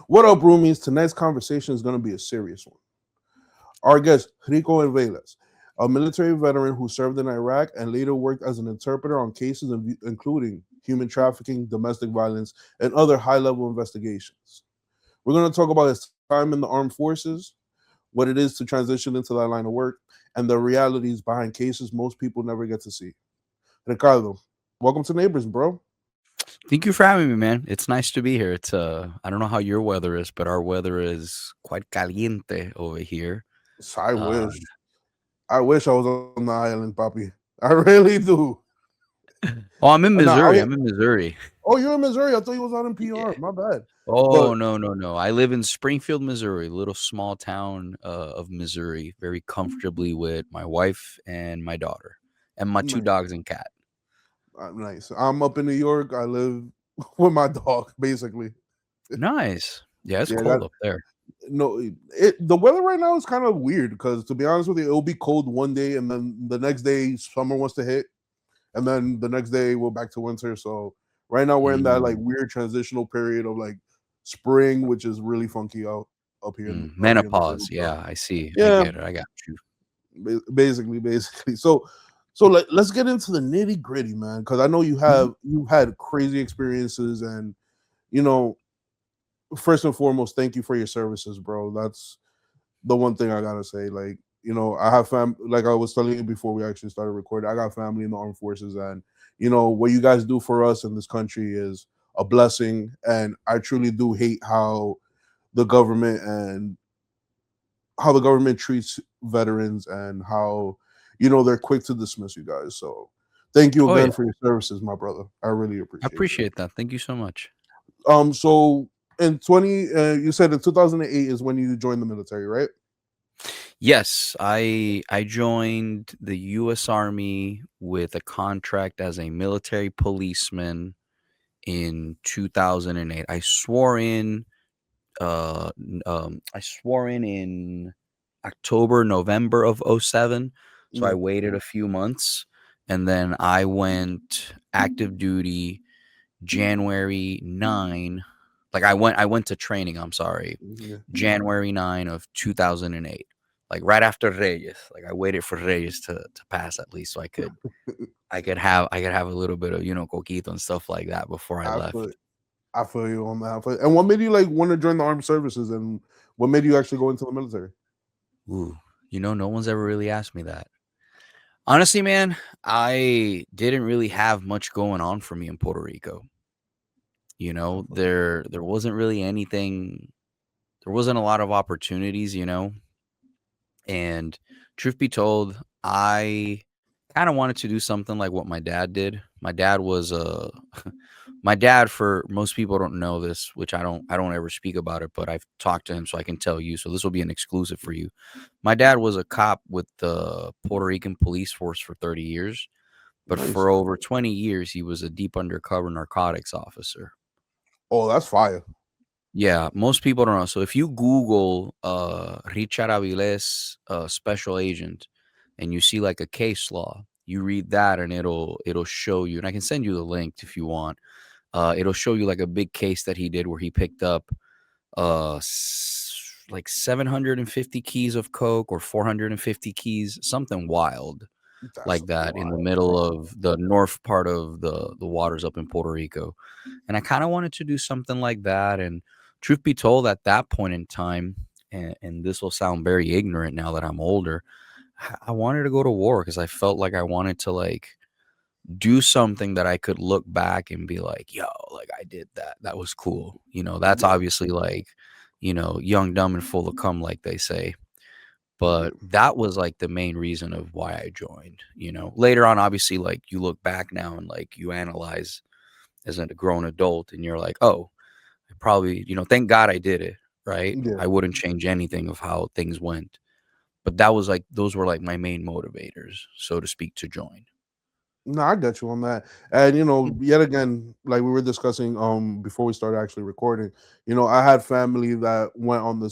What up, roomies? Tonight's conversation is going to be a serious one. Our guest, Rico Aviles, a military veteran who served in Iraq and later worked as an interpreter on cases including human trafficking, domestic violence, and other high level investigations. We're going to talk about his time in the armed forces, what it is to transition into that line of work, and the realities behind cases most people never get to see. Ricardo, welcome to Neighbors, bro. Thank you for having me, man. It's nice to be here. I don't know how your weather is, but our weather is quite caliente over here. So I Uh, wish. I wish I was on the island, Papi. I really do. oh, I'm in Nah, oh Missouri. yeah. I'm in Missouri. Oh, you're in Missouri. I thought you was out in PR. Yeah. My bad. Oh But no. I live in Springfield, Missouri, little small town of Missouri. Very comfortably with my wife and my daughter, and my two nice, dogs and cat. nice. I'm up in New York. I live with my dog, basically. Nice. Yeah, it's Yeah, cold that up there. no. The weather right now is kind of weird because, to be honest with you, it'll be cold one day and then the next day summer wants to hit, and then the next day we're back to winter. So right now we're in that like Mm, weird transitional period of like spring, which is really funky up here in the city. menopause. So Yeah, I see. I yeah, get it. I got you. basically. So let's get into the nitty gritty, man, because I know Mhm. you had crazy experiences, and you know, first and foremost, thank you for your services, bro. That's the one thing I gotta say. Like, I have like I was telling you before we actually started recording, I got family in the armed forces, and what you guys do for us in this country is a blessing. And I truly do hate the government and how the government treats veterans and how they're quick to dismiss you guys. So thank you Oh yeah, again for your services, my brother. I really I appreciate it. appreciate that. Thank you so much. So in 20 you said in 2008 is when you joined the military, right? Yes, I joined the U.S. Army with a contract as a military policeman in 2008. I swore in October, November of '07. So I Mm, waited a few months and then I went active duty January 9. Like I went to training, I'm sorry. yeah. January 9 of 2008. Like right after Reyes. Like I waited for Reyes to pass at least so I could have a little bit of, coquito and stuff like that before I I left. feel I feel you on that. And what made you like want to join the armed services, and what made you actually go into the military? Ooh, no one's ever really asked me that. Honestly, man, I didn't really have much going on for me in Puerto Rico. I feel you. There wasn't really anything, there wasn't a lot of opportunities. And truth be told, I kind of wanted to do something like what my dad did. My dad was a my dad, for most people don't know this, which I don't ever speak about it, but I've talked to him so I can tell you. So this will be an exclusive for you. My dad was a cop with the Puerto Rican police force for 30 years, but Nice. for over 20 years he was a deep undercover narcotics officer. Oh, that's fire. Yeah, most people don't know. So if you Google Richard Aviles special agent and you see like a case law, you read that and it'll show you, and I can send you the link if you want. It'll show you like a big case that he did where he picked up like 750 keys of coke or 450 keys, something wild That's like that in the wild. middle of the north part of the waters up in Puerto Rico. And I kind of wanted to do something like that. And truth be told, at that point in time, and this will sound very ignorant now that I'm older, I wanted to go to war because I felt like I wanted to like do something that I could look back and be like, yo, like I did that. That was cool. That's Yeah, obviously like, young, dumb, and full of cum, like they say. But yeah. that was like the main reason of why I joined. Later on, obviously, like you look back now and like you analyze as a grown adult and you're like, oh, I probably, thank God I did it. Right. Yeah. I wouldn't change anything of how things went. But that was like, those were like my main motivators, so to speak, to join. No, I got you on that. And Mm. yet again, like we were discussing before we started actually recording, I had family that went on the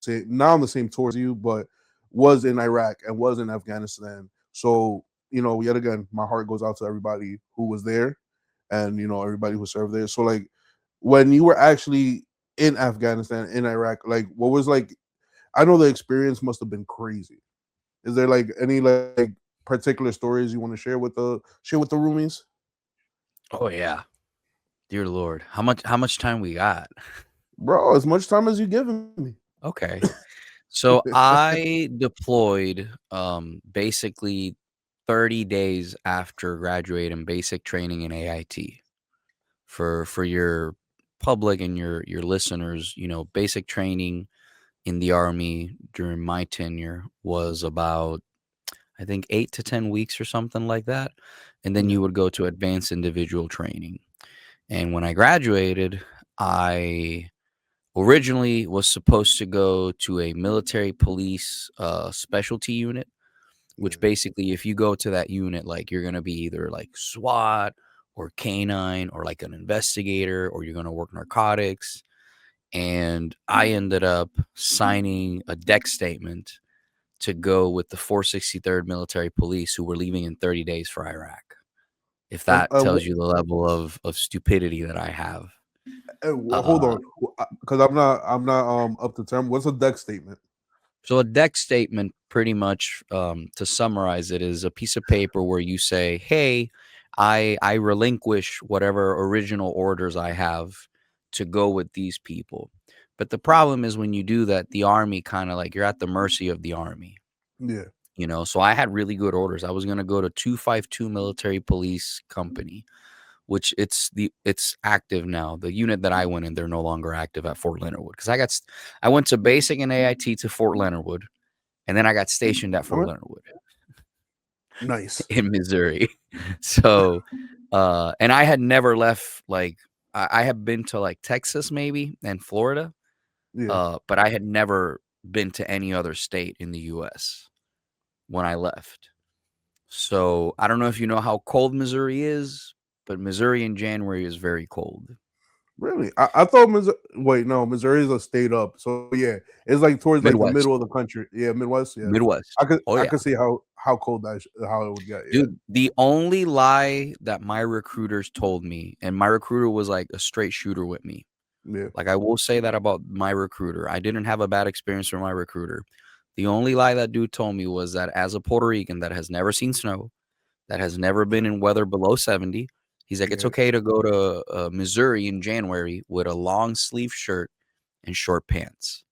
same not on the same tour as you, but was in Iraq and was in Afghanistan. So, yet again, my heart goes out to everybody who was there and everybody who served there. So like when you were actually in Afghanistan, in Iraq? Like, what was like? I know the experience must have been crazy. Is there like any like particular stories you want to share with the roomies? Oh yeah, dear Lord, how much time we got? Bro, as much time as you giving me. Okay, so I deployed basically 30 days after graduating basic training in AIT. For your public and your listeners, basic training in the army during my tenure was about, I think, 8 to 10 weeks or something like that, and then Yeah, you would go to advanced individual training. And when I graduated, I originally was supposed to go to a military police specialty unit, yeah. which basically, if you go to that unit, like you're gonna be either like SWAT or canine or like an investigator, or you're gonna work narcotics. And I ended up signing a deck statement to go with the 463rd Military Police, who were leaving in 30 days for Iraq. If that tells you the level of stupidity that I have. Hold Uh, on, because I'm not up to term. What's a deck statement? so a deck statement, pretty much, to summarize it, is a piece of paper where you say, "Hey, I relinquish whatever original orders I have to go with these people." But the problem is when you do that, the army kind of like you're at the mercy of the army. Yeah, So I had really good orders. I was going to go to 252 Military Police Company, which it's active now. The unit that I went in, they're no longer active at Fort Leonard Wood, because I went to basic and AIT to Fort Leonard Wood, and then I got stationed at all Fort right, Leonard Wood nice. in Missouri. So, and I had never left. Like, I have been to like Texas maybe and Florida, Yeah, but I had never been to any other state in the U.S. when I left. So I don't know if you know how cold Missouri is, but Missouri in January is very cold. really. I thought Missouri. Wait, no, Missouri is a state up. So yeah, it's like towards like the middle Midwest. of the country. Yeah, Midwest. Yeah, Midwest. Oh I yeah. could see how cold how it would get. Yeah, Dude, the only lie that my recruiters told me, and my recruiter was like a straight shooter with me. yeah. Like, I will say that about my recruiter. I didn't have a bad experience with my recruiter. The only lie that dude told me was that as a Puerto Rican that has never seen snow, that has never been in weather below 70, he's like, it's Yeah. okay to go to Missouri in January with a long sleeve shirt and short pants.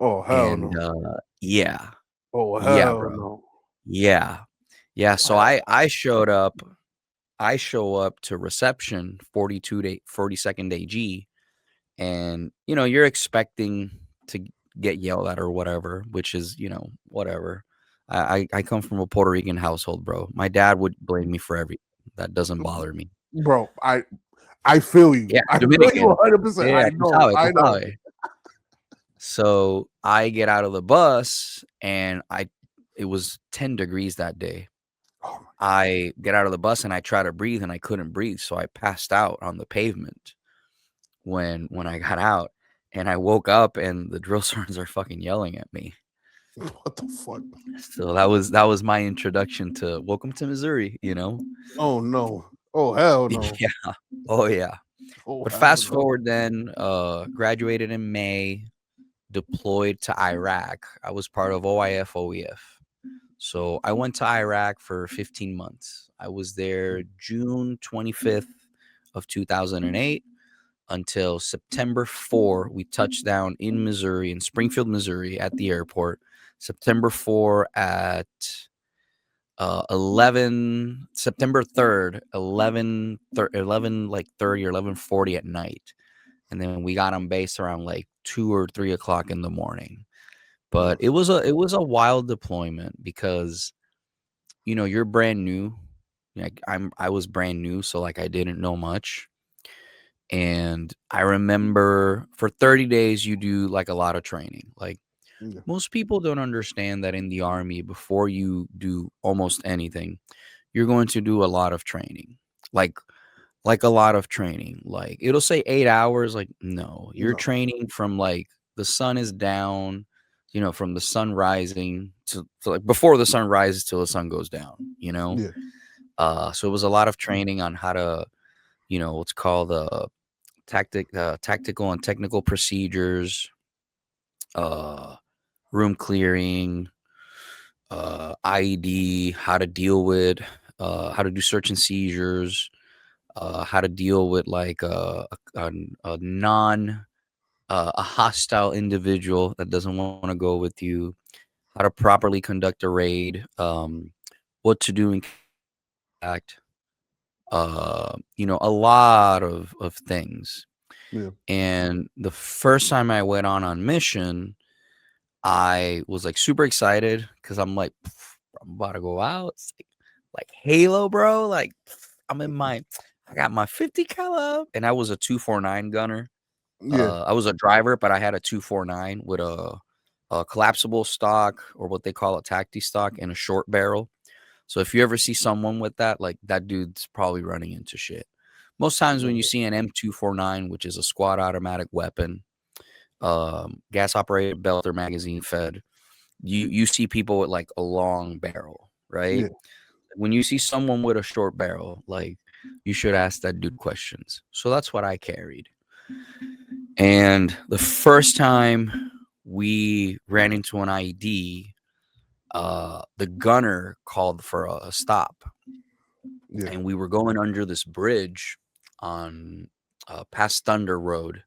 Oh hell And no. yeah, Oh yeah, hell bro. no. Yeah. Yeah. Oh So hell. I showed up. I show up to reception 42nd day G, and you're expecting to get yelled at or whatever, which is, whatever. I come from a Puerto Rican household, bro. My dad would blame me for everything. That doesn't bother me. Bro, I feel you. Yeah, I feel you Dominican. 100%. Yeah, I tú know. sabes, tú I know. sabes. So I get out of the bus, and it was 10 degrees that day. Oh I get out of the bus and I try to breathe and I couldn't breathe, so I passed out on the pavement when I got out, and I woke up and the drill sergeants are fucking yelling at me. what the fuck? So that was my introduction to welcome to Missouri. Oh no. Oh hell no. Yeah. Oh yeah. Oh But hell fast no. forward then, graduated in May, deployed to Iraq. I was part of OIF OEF. So I went to Iraq for 15 months. I was there June 25th of 2008 until September 4. We touched down in Missouri, in Springfield, Missouri, at the airport. September 4 at 11, September 3rd, 11 like 30 or 11:40 at night. And then we got on base around like 2 or 3 o'clock in the morning. But Mm, it was a wild deployment because you're brand new. Like, I was brand new, so like I didn't know much. And I remember for 30 days you do like a lot of training. Like, yeah. most people don't understand that in the army, before you do almost anything, you're going to do a lot of training. Like like a lot of training. Like, it'll say 8 hours, like, no. You're No. training from like the sun is down, from the sun rising to like before the sun rises till the sun goes down. Yeah. So it was a lot of training on how to, what's called tactical and technical procedures, uh, room clearing, IED, how to do search and seizures, how to deal with like a non a hostile individual that doesn't want to go with you, how to properly conduct a raid, what to do in fact, a lot of things. Yeah. And the first time I went on mission, I was like super excited because I'm like, I'm about to go out. It's like Halo, bro. Like I'm in I got my 50 caliber, and I was a 249 gunner. Yeah. I was a driver, but I had a 249 with a collapsible stock, or what they call a tacti stock, and a short barrel. So if you ever see someone with that, like that dude's probably running into shit. Most times when you see an M249, which is a squad automatic weapon, gas operated belt or magazine fed, you see people with like a long barrel, right? Yeah. When you see someone with a short barrel, like you should ask that dude questions. So that's what I carried. And the first time we ran into an IED, the gunner called for a stop, Yeah. and we were going under this bridge on past Thunder Road,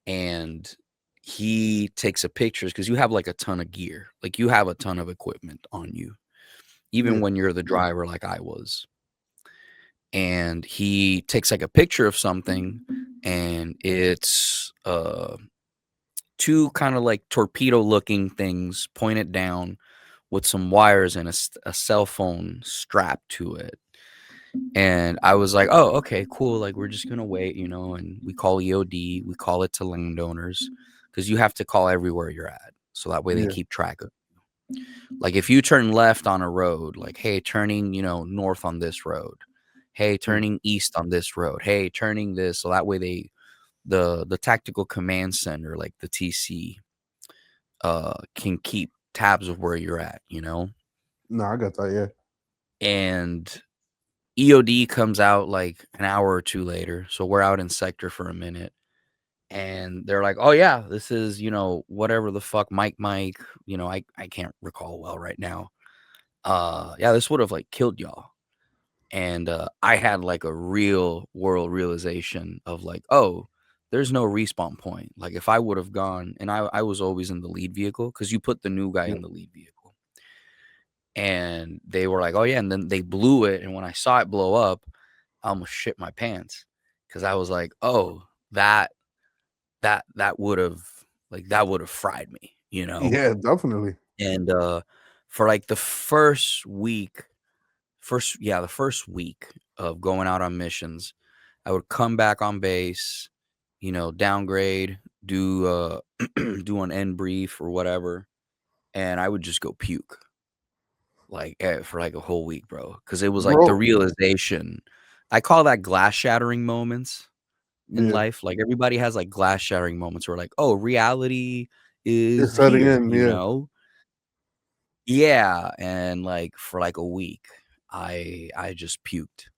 and he takes a pictures because you have like a ton of gear, like you have a ton of equipment on you, even Yeah. when you're the driver, like I was. And he takes like a picture of something, and it's two kind of like torpedo looking things pointed down with some wires and a cell phone strapped to it. And I was like, oh, okay, cool. Like, we're just going to wait, and we call EOD, we call it to landowners because you have to call everywhere you're at. So that way they Yeah. keep track of. Like, if you turn left on a road, like, hey, turning, north on this road. Hey, Yeah. turning east on this road. Hey, turning this. So that way the tactical command center, like the TC, can keep tabs of where you're at. No, I got that. Yeah. And EOD comes out like an hour or two later. So we're out in sector for a minute. And they're like, oh, yeah, this is, whatever the fuck, Mike, I can't recall well right now. Yeah, this would have like killed y'all. And I had like a real world realization of like, oh, there's no respawn point. Like if I would have gone, and I was always in the lead vehicle because you put the new guy Yeah. in the lead vehicle. And they were like, oh, yeah. And then they blew it. And when I saw it blow up, I almost shit my pants because I was like, oh, that would have fried me. Yeah. Definitely. And for like the first week of going out on missions, I would come back on base, downgrade, do do an end brief or whatever, and I would just go puke like for like a whole week, bro, because it was like the Bro. realization. I call that glass shattering moments in Yeah. life. Like everybody has like glass shattering moments where like, oh, reality is It's setting here, in. Yeah. Yeah, and like for like a week, I just puked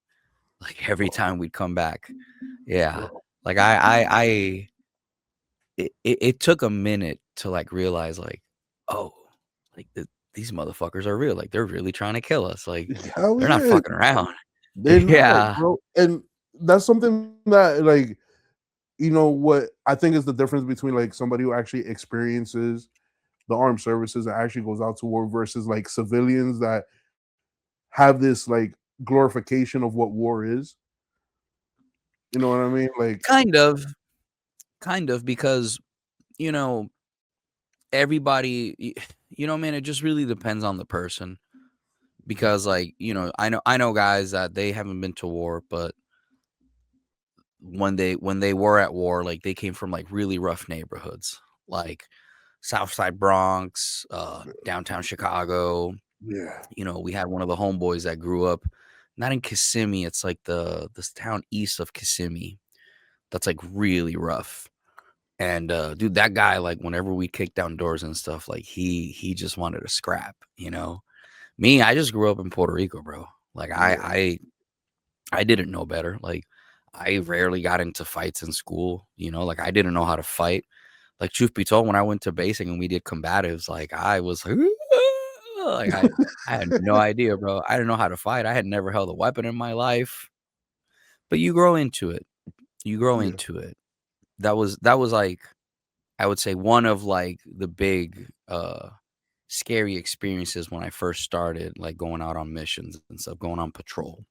like every time we'd come back. Yeah, Bro. like I it took a minute to like realize like, oh, like these motherfuckers are real. Like they're really trying to kill us. Like Hell they're not yeah. fucking around. They're not, Yeah. bro. And that's something that, like, what I think is the difference between like somebody who actually experiences the armed services and actually goes out to war versus like civilians that have this like glorification of what war is. You know what I mean? Like, Kind of, because you know everybody, man, it just really depends on the person. Because like I know guys that they haven't been to war, but when they were at war, like they came from like really rough neighborhoods, like Southside Bronx, downtown Chicago. yeah, We had one of the homeboys that grew up not in Kissimmee. It's like this town east of Kissimmee that's like really rough. And dude, that guy, like whenever we kicked down doors and stuff, like he just wanted to scrap. Me, I just grew up in Puerto Rico, bro. Like yeah, I didn't know better. Like I rarely got into fights in school, like I didn't know how to fight. Like truth be told, when I went to basic and we did combatives, like I was like, like I had no idea, bro. I didn't know how to fight. I had never held a weapon in my life. But you grow into it. You grow Yeah. into it. That was like I would say one of like the big scary experiences when I first started like going out on missions and stuff, going on patrol.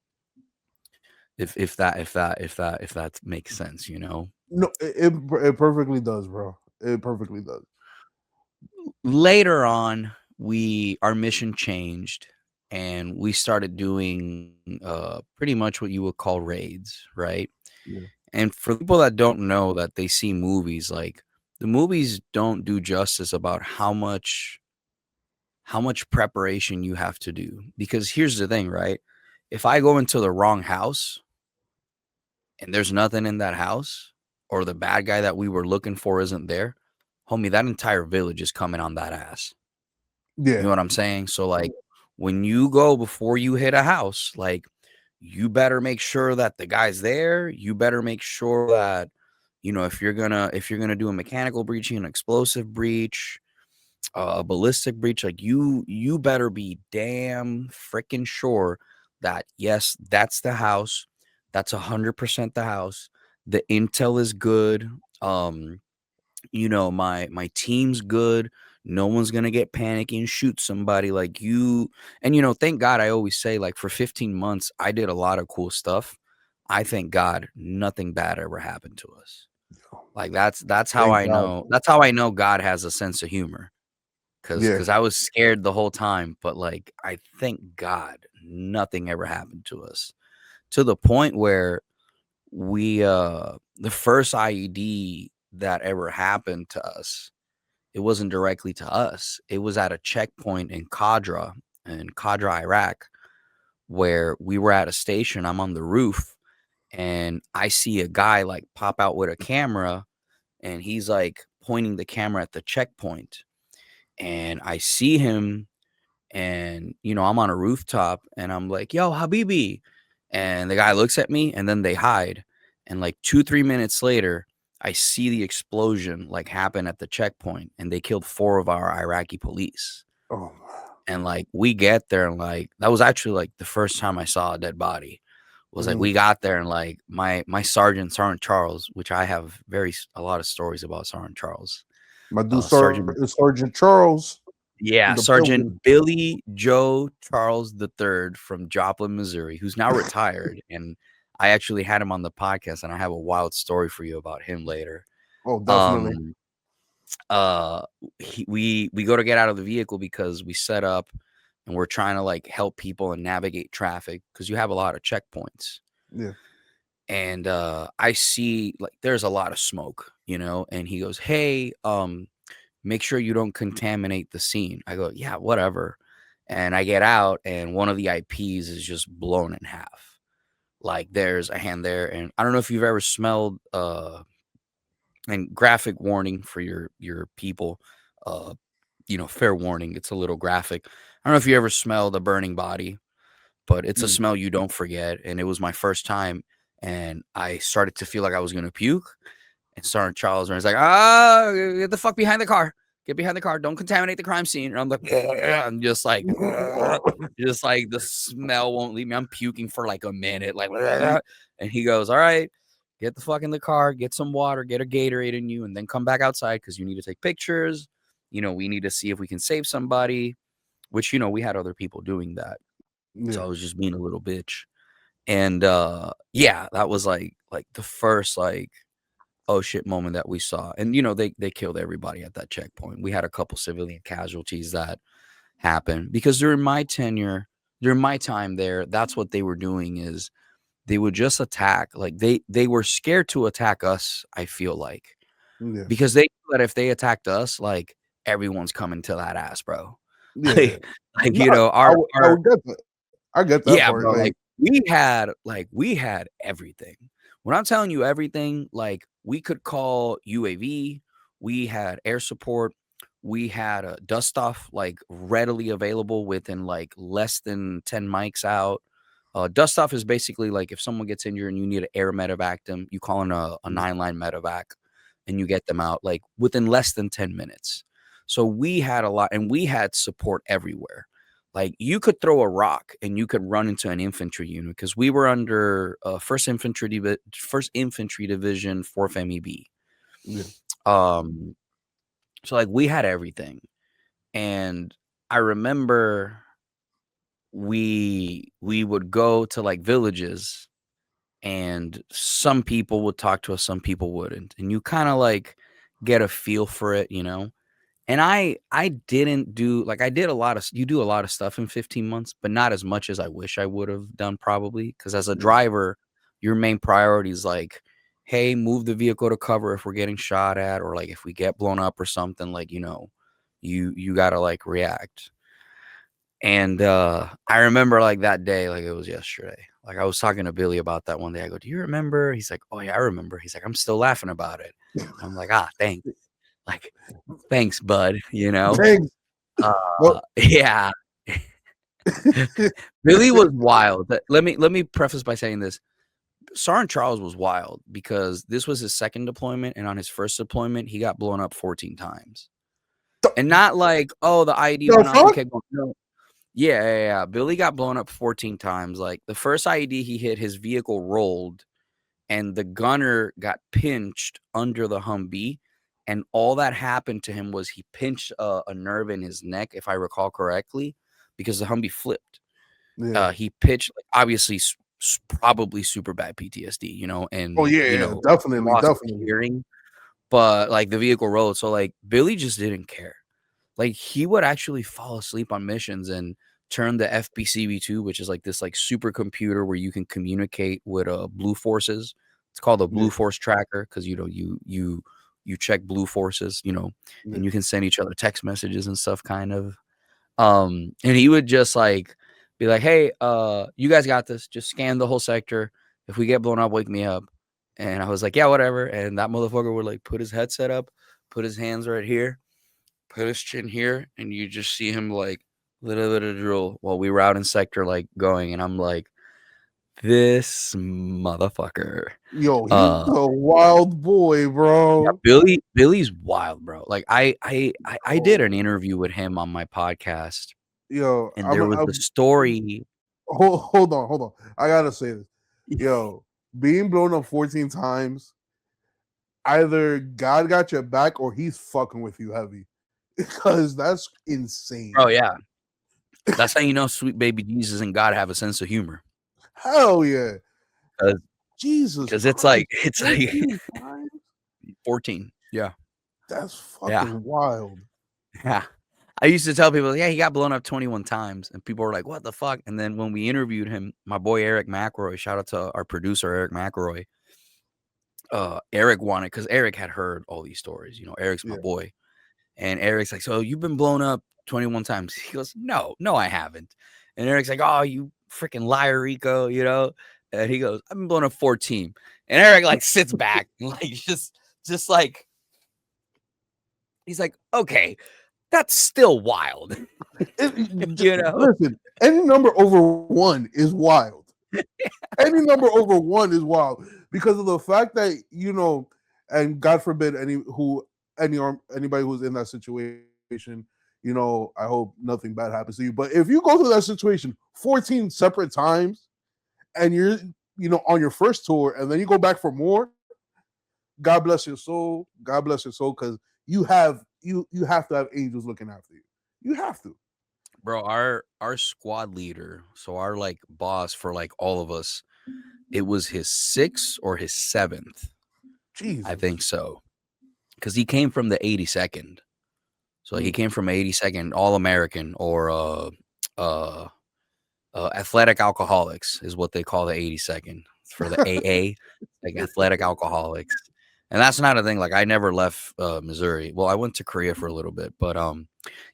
If that makes sense. No, it perfectly does, bro. It perfectly does. Later on, we our mission changed and we started doing pretty much what you would call raids, right? Yeah. And for people that don't know that they see movies, like the movies don't do justice about how much preparation you have to do. Because here's the thing, right? If I go into the wrong house and there's nothing in that house, or the bad guy that we were looking for isn't there, homie, that entire village is coming on that ass. You Yeah. know what I'm saying? So like when you go before you hit a house, like you better make sure that the guy's there. You better make sure that if you're gonna do a mechanical breaching, an explosive breach, a ballistic breach, like you better be damn freaking sure that yes, that's the house. That's 100% the house. The intel is good. My team's good. No one's gonna get panicky and shoot somebody like you. And thank God I always say, like, for 15 months, I did a lot of cool stuff. I thank God nothing bad ever happened to us. Like that's how Thank I God. know that's how I know God has a sense of humor. Cause Yeah. cause I was scared the whole time, but like I thank God nothing ever happened to us. To the point where the first IED that ever happened to us, it wasn't directly to us. It was at a checkpoint in Qadra, Iraq, where we were at a station. I'm on the roof and I see a guy like pop out with a camera and he's like pointing the camera at the checkpoint. And I see him and I'm on a rooftop and I'm like, "Yo, Habibi." And the guy looks at me and then they hide. And like 2-3 minutes later, I see the explosion like happen at the checkpoint and they killed four of our Iraqi police. Oh. And like we get there and like that was actually like the first time I saw a dead body. Was like Mhm. we got there and like my Sergeant Charles, which I have a lot of stories about Sergeant Charles. My dude, Sergeant Sergeant Charles in Yeah, the building. Sergeant Billy Joe Charles III from Joplin, Missouri, who's now retired. And I actually had him on the podcast, and I have a wild story for you about him later. Oh, definitely. Um, uh, we go to get out of the vehicle because we set up and we're trying to like help people and navigate traffic because you have a lot of checkpoints. Yeah. And I see like there's a lot of smoke, and he goes, "Hey, make sure you don't contaminate the scene." I go, "Yeah, whatever." And I get out and one of the IPs is just blown in half. Like there's a hand there. And I don't know if you've ever smelled and graphic warning for your people. Uh, fair warning, it's a little graphic. I don't know if you ever smelled a burning body, but it's a Mm. smell you don't forget. And it was my first time and I started to feel like I was gonna puke. And Sergeant Charles is like, get the fuck behind the car. Get behind the car. Don't contaminate the crime scene. And I'm like, I'm just like, just like the smell won't leave me. I'm puking for like a minute. Like, and he goes, all right, get the fuck in the car, get some water, get a Gatorade in you, and then come back outside because you need to take pictures. We need to see if we can save somebody, which, we had other people doing that. So Yeah. I was just being a little bitch. And yeah, that was like the first like oh shit moment that we saw. And they killed everybody at that checkpoint. We had a couple civilian casualties that happened because during my time there, that's what they were doing is they would just attack. Like they were scared to attack us, I feel like, Yeah. because they knew that if they attacked us, like everyone's coming to that ass, bro. Yeah. Like like No, I our would get that. I get that yeah, part. bro, Like, we had everything. When I'm telling you everything, like, we could call UAV, we had air support, we had, dust off, like, readily available within, like, less than 10 mics out. Dust off is basically like if someone gets injured and you need to air medevac them, you call in a 9-line medevac and you get them out like within less than 10 minutes. So we had a lot, and we had support everywhere. Like you could throw a rock and you could run into an infantry unit because we were under First Infantry Division, 4th MEB. Yeah. Um, so like we had everything, and I remember we would go to like villages, and some people would talk to us, some people wouldn't, and you kind of like get a feel for it, you know. And I didn't do like I did a lot of you do a lot of stuff in 15 months, but not as much as I wish I would have done probably, because as a Yeah. driver, your main priority is like, hey, move the vehicle to cover if we're getting shot at, or like if we get blown up or something, like, you know, you got to like react. And I remember like that day, like it was yesterday. Like I was talking to Billy about that one day. I go, "Do you remember?" He's like, "Oh yeah, I remember." He's like, "I'm still laughing about it." I'm like, "Ah, thanks." Like, thanks, bud, you know? Thanks. Well, Yeah. Billy was wild. Let me preface by saying this. Sergeant Charles was wild because this was his second deployment, and on his first deployment, he got blown up 14 times. And not like, oh, the IED the went off, he fuck? kept going. No. Yeah. Billy got blown up 14 times. Like the first IED he hit, his vehicle rolled, and the gunner got pinched under the Humvee. And all that happened to him was he pinched a nerve in his neck, if I recall correctly, because the Humvee flipped. Yeah. He pitched, like, obviously, probably super bad PTSD, you know, Oh and, yeah, you yeah, know, definitely, lost definitely. hearing, but like the vehicle rolled. So, like, Billy just didn't care. Like, he would actually fall asleep on missions and turn the FBCB2, which is like this like supercomputer where you can communicate with blue forces. It's called a Yeah, blue force tracker because, you know, you check blue forces, you know, yeah. and you can send each other text messages and stuff kind of. And he would just like be like, "Hey, you guys got this. Just scan the whole sector. If we get blown up, wake me up." And I was like, "Yeah, whatever." And that motherfucker would like put his headset up, put his hands right here, put his chin here, and you just see him like little bit of drill while we were out in sector like going. And I'm like, this motherfucker. Yo, he's Uh a wild boy, yeah, bro. Billy's wild, bro. Like I did an Oh, interview with him on my podcast, yo, and there was a story. hold on. I gotta say this. Yo, being blown up 14 times, either God got your back or he's fucking with you heavy. Because that's Oh insane. yeah. That's how you know sweet baby Jesus and God have a sense of humor. Hell yeah. Cause, Jesus 'Cause it's Christ. like it's like 14 times? 14. Yeah. That's Yeah. fucking wild. Yeah. I used to tell people, yeah, he got blown up 21 times. And people were like, what the fuck? And then when we interviewed him, my boy Eric McElroy, shout out to our producer, Eric McElroy. Eric wanted, because Eric had heard all these stories. You know, Eric's my Yeah. boy. And Eric's like, so you've been blown up 21 times. He goes, no, I haven't. And Eric's like, oh, you freaking liar, Rico, you know? And he goes, I've been blown up 14. And Eric like sits back and like just like he's like, okay, that's still wild. You know? Listen, any number over one is wild. Any number over one is wild because of the fact that and God forbid anybody who's in that situation, I hope nothing bad happens to you. But if you go through that situation 14 separate times and you're on your first tour and then you go back for more, God bless your soul. God bless your soul because you have to have angels looking after you. You have to. Bro, our squad leader, so our like boss for like all of us, it was his 6th or his 7th. I Jesus. think so. Because he came from the 82nd. So he Mm. came from 82nd All American, or uh athletic alcoholics is what they call the 82nd for the AA, like athletic alcoholics. And that's not a thing. Like I never left Missouri. Well, I went to Korea for a little bit, but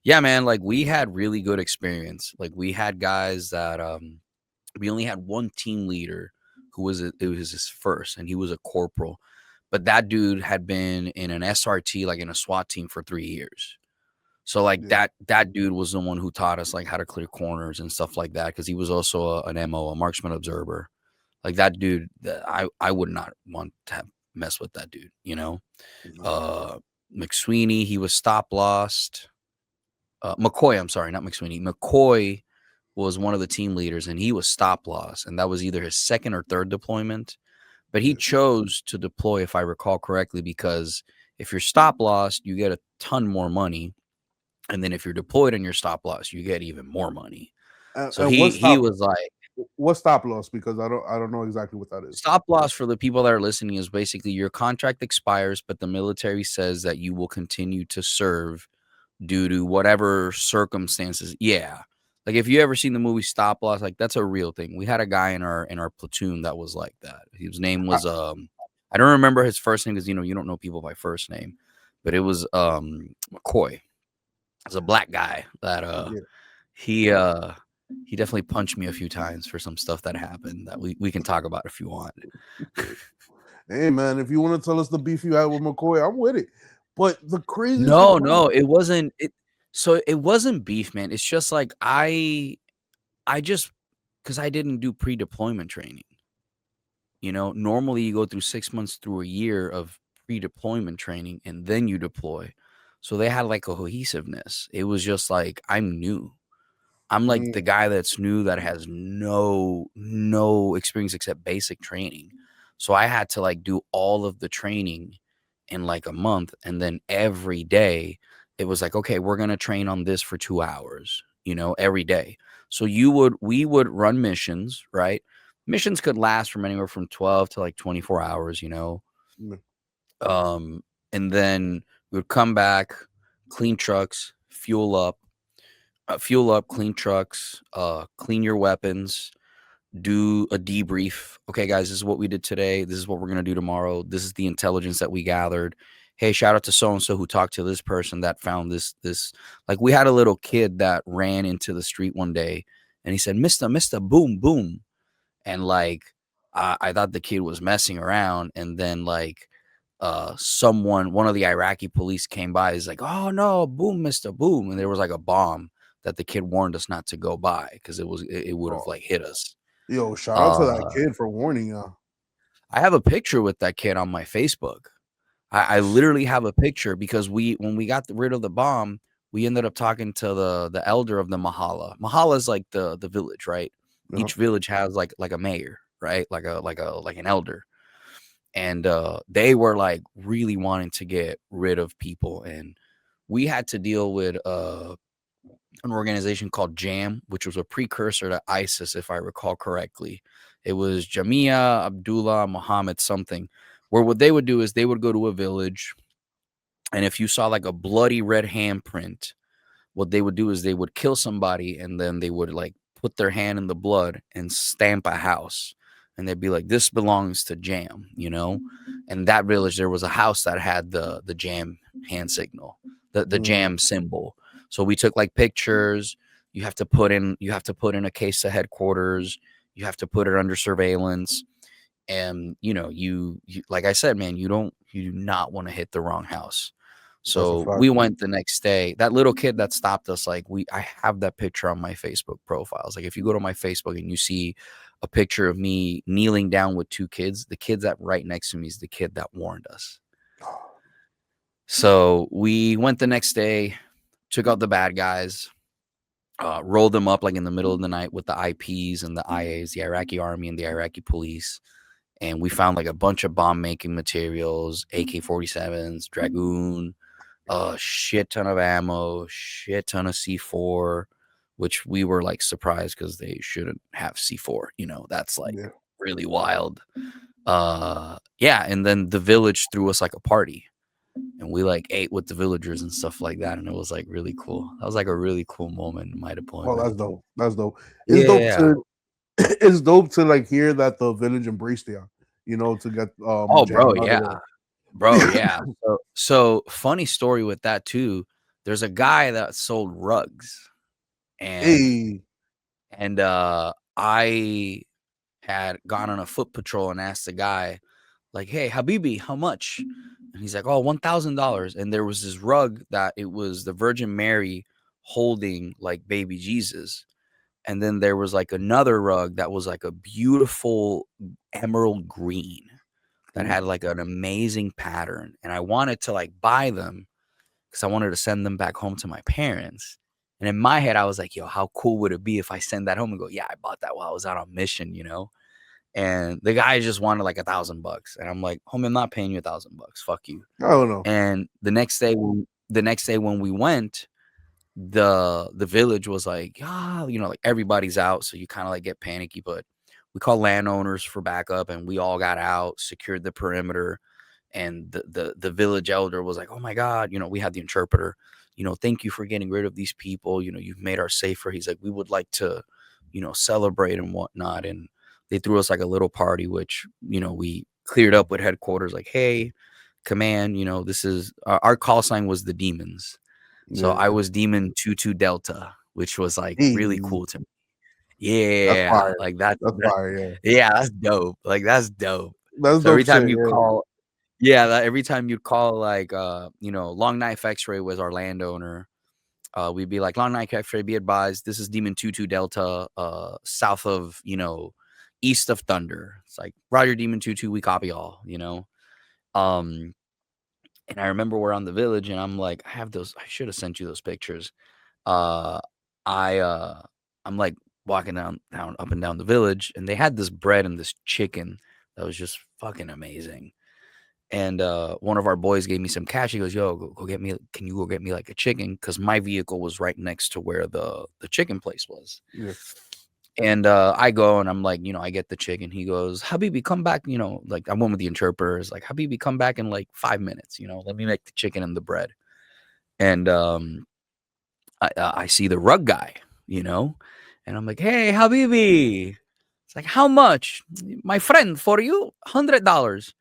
yeah, man, like we had really good experience. Like we had guys that we only had one team leader who it was his first, and he was a corporal. But that dude had been in an SRT, like in a SWAT team, for 3 years. So like Yeah. that dude was the one who taught us like how to clear corners and stuff like that because he was also an MO, a marksman observer. Like that dude, I would not want to mess with that dude. No. Uh, McSweeney, he was stop lost. McCoy, I'm sorry, not McSweeney. McCoy was one of the team leaders, and he was stop loss, and that was either his second or third deployment. But he Yeah. chose to deploy, if I recall correctly, because if you're stop loss, you get a ton more money, and then if you're deployed and you're stop loss, you get even more money. So And he was like what's stop loss? Because I don't know exactly what that is. stop loss for the people that are listening is basically your contract expires, but the military says that you will continue to serve due to whatever circumstances. Yeah. Like if you ever seen the movie Stop Loss, like that's a real thing. We had a guy in our platoon that was like that. His name I, was I don't remember his first name because you don't know people by first name, but it was McCoy. It's a black guy that yeah. he uh he definitely punched me a few times for some stuff that happened that we can talk about if you want. Hey man, if you want to tell us the beef you had with McCoy, I'm with it. But the craziest thing No, about no, it wasn't beef, man. It's just like I just because I didn't do pre-deployment training. Normally you go through 6 months through a year of pre-deployment training and then you deploy. So they had like a cohesiveness. It was just like I'm new. I'm like mm, the guy that's new that has no experience except basic training. So I had to like do all of the training in like a month, and then every day it was like, okay, we're gonna train on this for 2 hours, every day. So we would run missions, right? Missions could last from anywhere from 12 to like 24 hours. mm, Um, and then we would come back, clean trucks, clean trucks, clean your weapons, do a debrief. Okay, guys, this is what we did today. This is what we're going to do tomorrow. This is the intelligence that we gathered. Hey, shout out to so and so who talked to this person that found this. Like we had a little kid that ran into the street one day and he said, Mister, boom, boom. And like I thought the kid was messing around, and then like one of the Iraqi police came by. He's like, oh no, boom, Mister, boom. And there was like a bomb that the kid warned us not to go by because it would have oh, like hit us. yo, shout out to that uh kid for warning y'all. I have a picture with that kid on my Facebook. I literally have a picture because when we got rid of the bomb, we ended up talking to the elder of the Mahala. Mahala is like the village, right? Uh-huh. Each village has like a mayor, right? Like an elder. And they were like really wanting to get rid of people, and we had to deal with an organization called JAM, which was a precursor to ISIS, if I recall correctly. It was Jamia Abdullah Muhammad something, where what they would do is they would go to a village, and if you saw like a bloody red handprint, what they would do is they would kill somebody, and then they would like put their hand in the blood and stamp a house. And they'd be like, this belongs to Jam. And that village, there was a house that had the Jam hand signal, the Mm, Jam symbol. So we took like pictures. You have to put in a case to headquarters. You have to put it under surveillance. And you like I said, man, you do not want to hit the wrong house. that's a So fact. we went the next day. That little kid that stopped us, like I have that picture on my Facebook profiles. Like if you go to my Facebook and you see a picture of me kneeling down with two kids, the kid that right next to me is the kid that warned us. So we went the next day, took out the bad guys, rolled them up like in the middle of the night with the IPs and the IAs, the Iraqi army and the Iraqi police. And we found like a bunch of bomb making materials, AK-47s, Dragoon, a shit ton of ammo, shit ton of C4, which we were like surprised because they shouldn't have C4. That's like Yeah. really wild. Yeah, and then the village threw us like a party, and we like ate with the villagers and stuff like that, and it was like really cool. That was like a really cool moment in my Oh, deployment. that's dope. That's dope. It's dope Yeah. to it's dope to like hear that the village embraced you, to get Oh, jam bro, out of yeah. there. Bro, yeah. So funny story with that too. There's a guy that sold rugs, and Hey, I had gone on a foot patrol and asked the guy, like, "Hey, Habibi, how much?" And he's like, "Oh, $1,000." And there was this rug that it was the Virgin Mary holding like baby Jesus. And then there was like another rug that was like a beautiful emerald green that Ooh. had like an amazing pattern. And I wanted to like buy them because I wanted to send them back home to my parents. And in my head, I was like, yo, how cool would it be if I send that home and go, yeah, I bought that while I was out on mission, you know? And the guy just wanted like $1,000. And I'm like, homie, I'm not paying you $1,000. Fuck you. I don't know. And the next day when we went, the village was like, ah, like everybody's out. So you kind of like get panicky, but we called landowners for backup and we all got out, secured the perimeter. And the village elder was like, oh my God, we had the interpreter, thank you for getting rid of these people. You've made our safer. He's like, we would like to, celebrate and whatnot. And they threw us like a little party, which, we cleared up with headquarters, like, hey, command, this is our call sign was the demons. So I Yeah. was Demon 22 Delta, which was like really Hey, cool to me. that's Yeah, fire. like that, That's fire. Yeah. yeah, that's dope. Like that's dope. That's So every dope time shit. you Yeah. call, yeah, every time you'd call like Long Knife X-Ray was our landowner. We'd be like, Long Knife X-Ray, be advised, this is Demon 22 Delta, south of, east of Thunder. It's like Roger Demon 22, we copy all. Um and I remember we're on the village and I'm like, I should have sent you those pictures. Uh I I'm like walking down up and down the village and they had this bread and this chicken that was just fucking amazing. And one of our boys gave me some cash. He goes, "Yo, go get me. Can you go get me like a chicken? Because my vehicle was right next to where the chicken place was." Yeah. And I go and I'm like, I get the chicken. He goes, "Habibi, come back." Like I went with the interpreters. Like, "Habibi, come back in like 5 minutes. Let me make the chicken and the bread." And I see the rug guy. You know, and I'm like, "Hey, Habibi." It's like, "How much, my friend? For you, $100."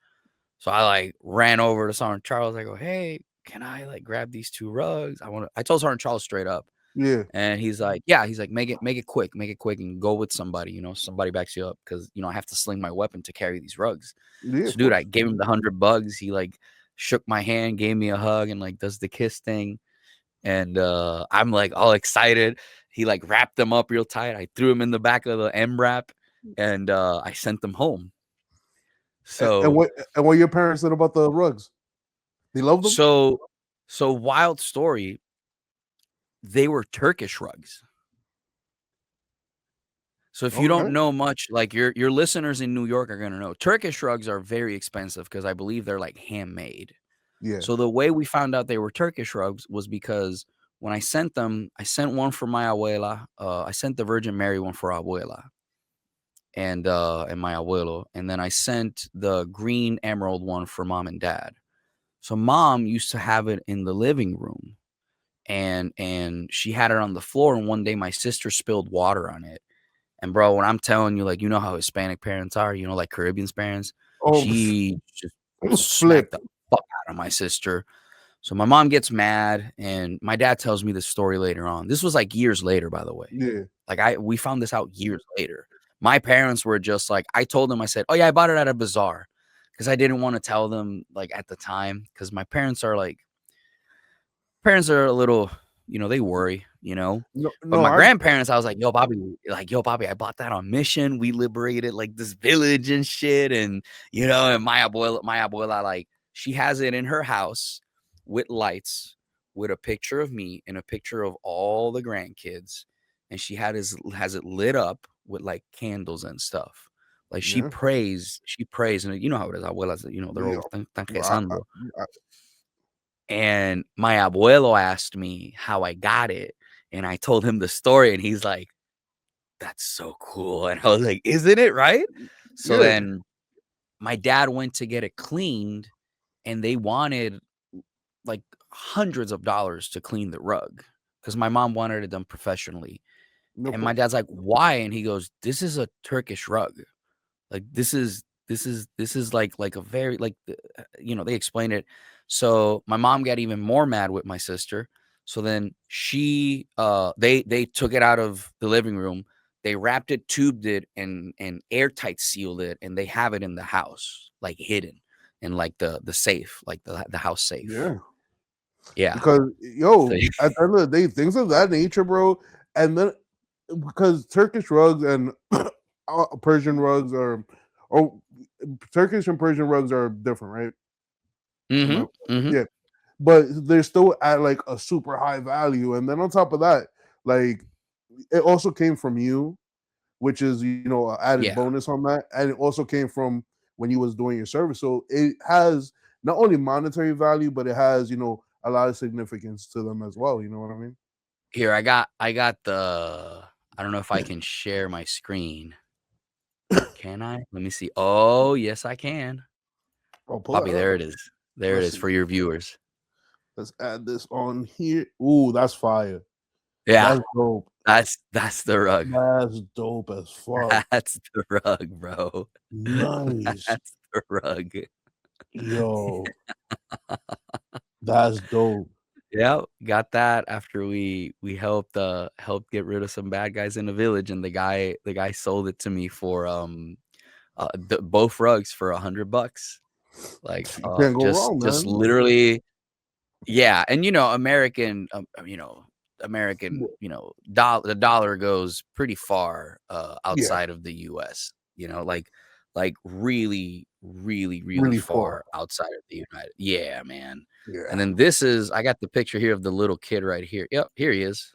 So I like ran over to Sergeant Charles. I go, "Hey, can I like grab these two rugs? I told Sergeant Charles straight up. Yeah. And he's like, "Yeah." He's like, make it quick and go with somebody, somebody backs you up because I have to sling my weapon to carry these rugs." Yeah. So Of dude, I course. gave him the $100. He like shook my hand, gave me a hug, and like does the kiss thing. And I'm like all excited. He like wrapped them up real tight. I threw him in the back of the M wrap and I sent them home. And So what your parents said about the rugs? They love them. so so wild story. They were Turkish rugs. So if you don't Okay. know much, like your listeners in New York are gonna know, Turkish rugs are very expensive because I believe they're like handmade. Yeah. So the way we found out they were Turkish rugs was because when I sent them, I sent one for my abuela. I sent the Virgin Mary one for abuela and my abuelo, and then I sent the green emerald one for mom and dad. So mom used to have it in the living room, and she had it on the floor. And one day my sister spilled water on it. And bro, when I'm telling you, like, how Hispanic parents are, like Caribbean parents, Oh, she just flip. smacked the fuck out of my sister. So my mom gets mad, and my dad tells me this story later on. This was like years later, by the way. Yeah. Like we found this out years later. My parents were just like, I told them, I said, "Oh yeah, I bought it at a bazaar," because I didn't want to tell them like at the time, because my parents are a little, they worry. No. But No. my I. grandparents, I was like, yo, Bobby, I bought that on mission. We liberated like this village and shit. And my abuela, like, she has it in her house with lights, with a picture of me and a picture of all the grandkids. And has it lit up with like candles and stuff. Like Yeah. she prays, and you know how it is, abuelas, they're Yeah. always tan I, I, rezando. I, And my abuelo asked me how I got it. And I told him the story, and he's like, "That's so cool." And I was like, "Isn't it right?" So yeah. then my dad went to get it cleaned, and they wanted like hundreds of dollars to clean the rug because my mom wanted it done professionally. No. Of And my course. dad's like, "Why?" And he goes, "This is a Turkish rug. Like this is like a very like they explained it." So my mom got even more mad with my sister. So then they took it out of the living room. They wrapped it, tubed it, and airtight sealed it, and they have it in the house, like hidden. in like the safe, like the house safe. Yeah. Yeah. Because So at the end of the day, things of that nature, bro. And then because Turkish rugs and Persian rugs or Turkish and Persian rugs are different, right? Am mhm. I- Mhm. yeah, but they're still at like a super high value. And then on top of that, like it also came from you, which is an added Yeah. bonus on that, and it also came from when you was doing your service. So it has not only monetary value, but it has a lot of significance to them as well. You know what I mean? Here, I got the I don't know if I can share my screen. Can I? Let me see. Oh, yes, I can. I'll pull Bobby, that there up. it is. There it Let's is see. for your viewers. Let's add this on here. Ooh, that's fire. Yeah, That's dope. that's the rug. That's dope as fuck. That's the rug, bro. Nice. That's the rug. Yo, that's dope. Yeah, got that after we helped get rid of some bad guys in the village, and the guy sold it to me for both rugs for $100. Like You can't go wrong, just man. literally. Yeah, and American, American, the dollar goes pretty far Yeah, outside of the U.S. Like really, really, really really far. far outside of the United. Yeah, man. And Yeah. then I got the picture here of the little kid right here. Yep, here he is.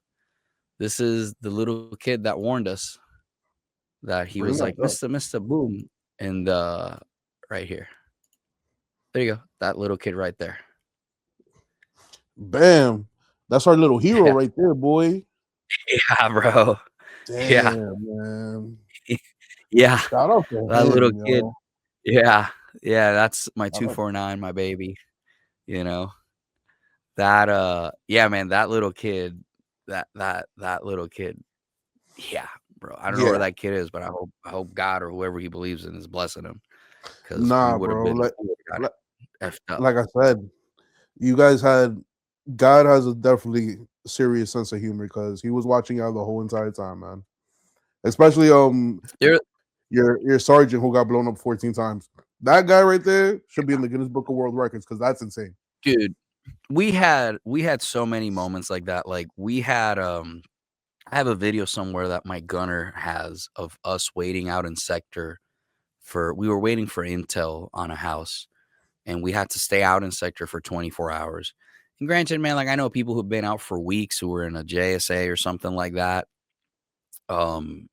This is the little kid that warned us that he Bring was that like, up. Mr. Boom. And right here. There you go. That little kid right there. Bam. That's our little hero Yeah. right there, boy. Yeah, bro. Yeah. Damn, man. Yeah. Shout out to That little him, kid. yo. Yeah. Yeah, that's my Shout out. 249, my baby, you know? That, yeah, man, that little kid, that little kid, yeah, bro. I don't know where Yeah. that kid is, but I hope God or whoever he believes in is blessing him, because we Nah, would have bro. been Like, we would've got like, it effed up. like I said, you guys had God has a definitely serious sense of humor because he was watching out the whole entire time, man. Especially There your sergeant who got blown up 14 times. That guy right there should be in the Guinness Book of World Records because that's insane. dude, we had so many moments like that, like, we had, I have a video somewhere that my gunner has of us waiting out in sector we were waiting for intel on a house, and we had to stay out in sector for 24 hours. And granted, man, like, I know people who've been out for weeks who were in a JSA or something like that. Um,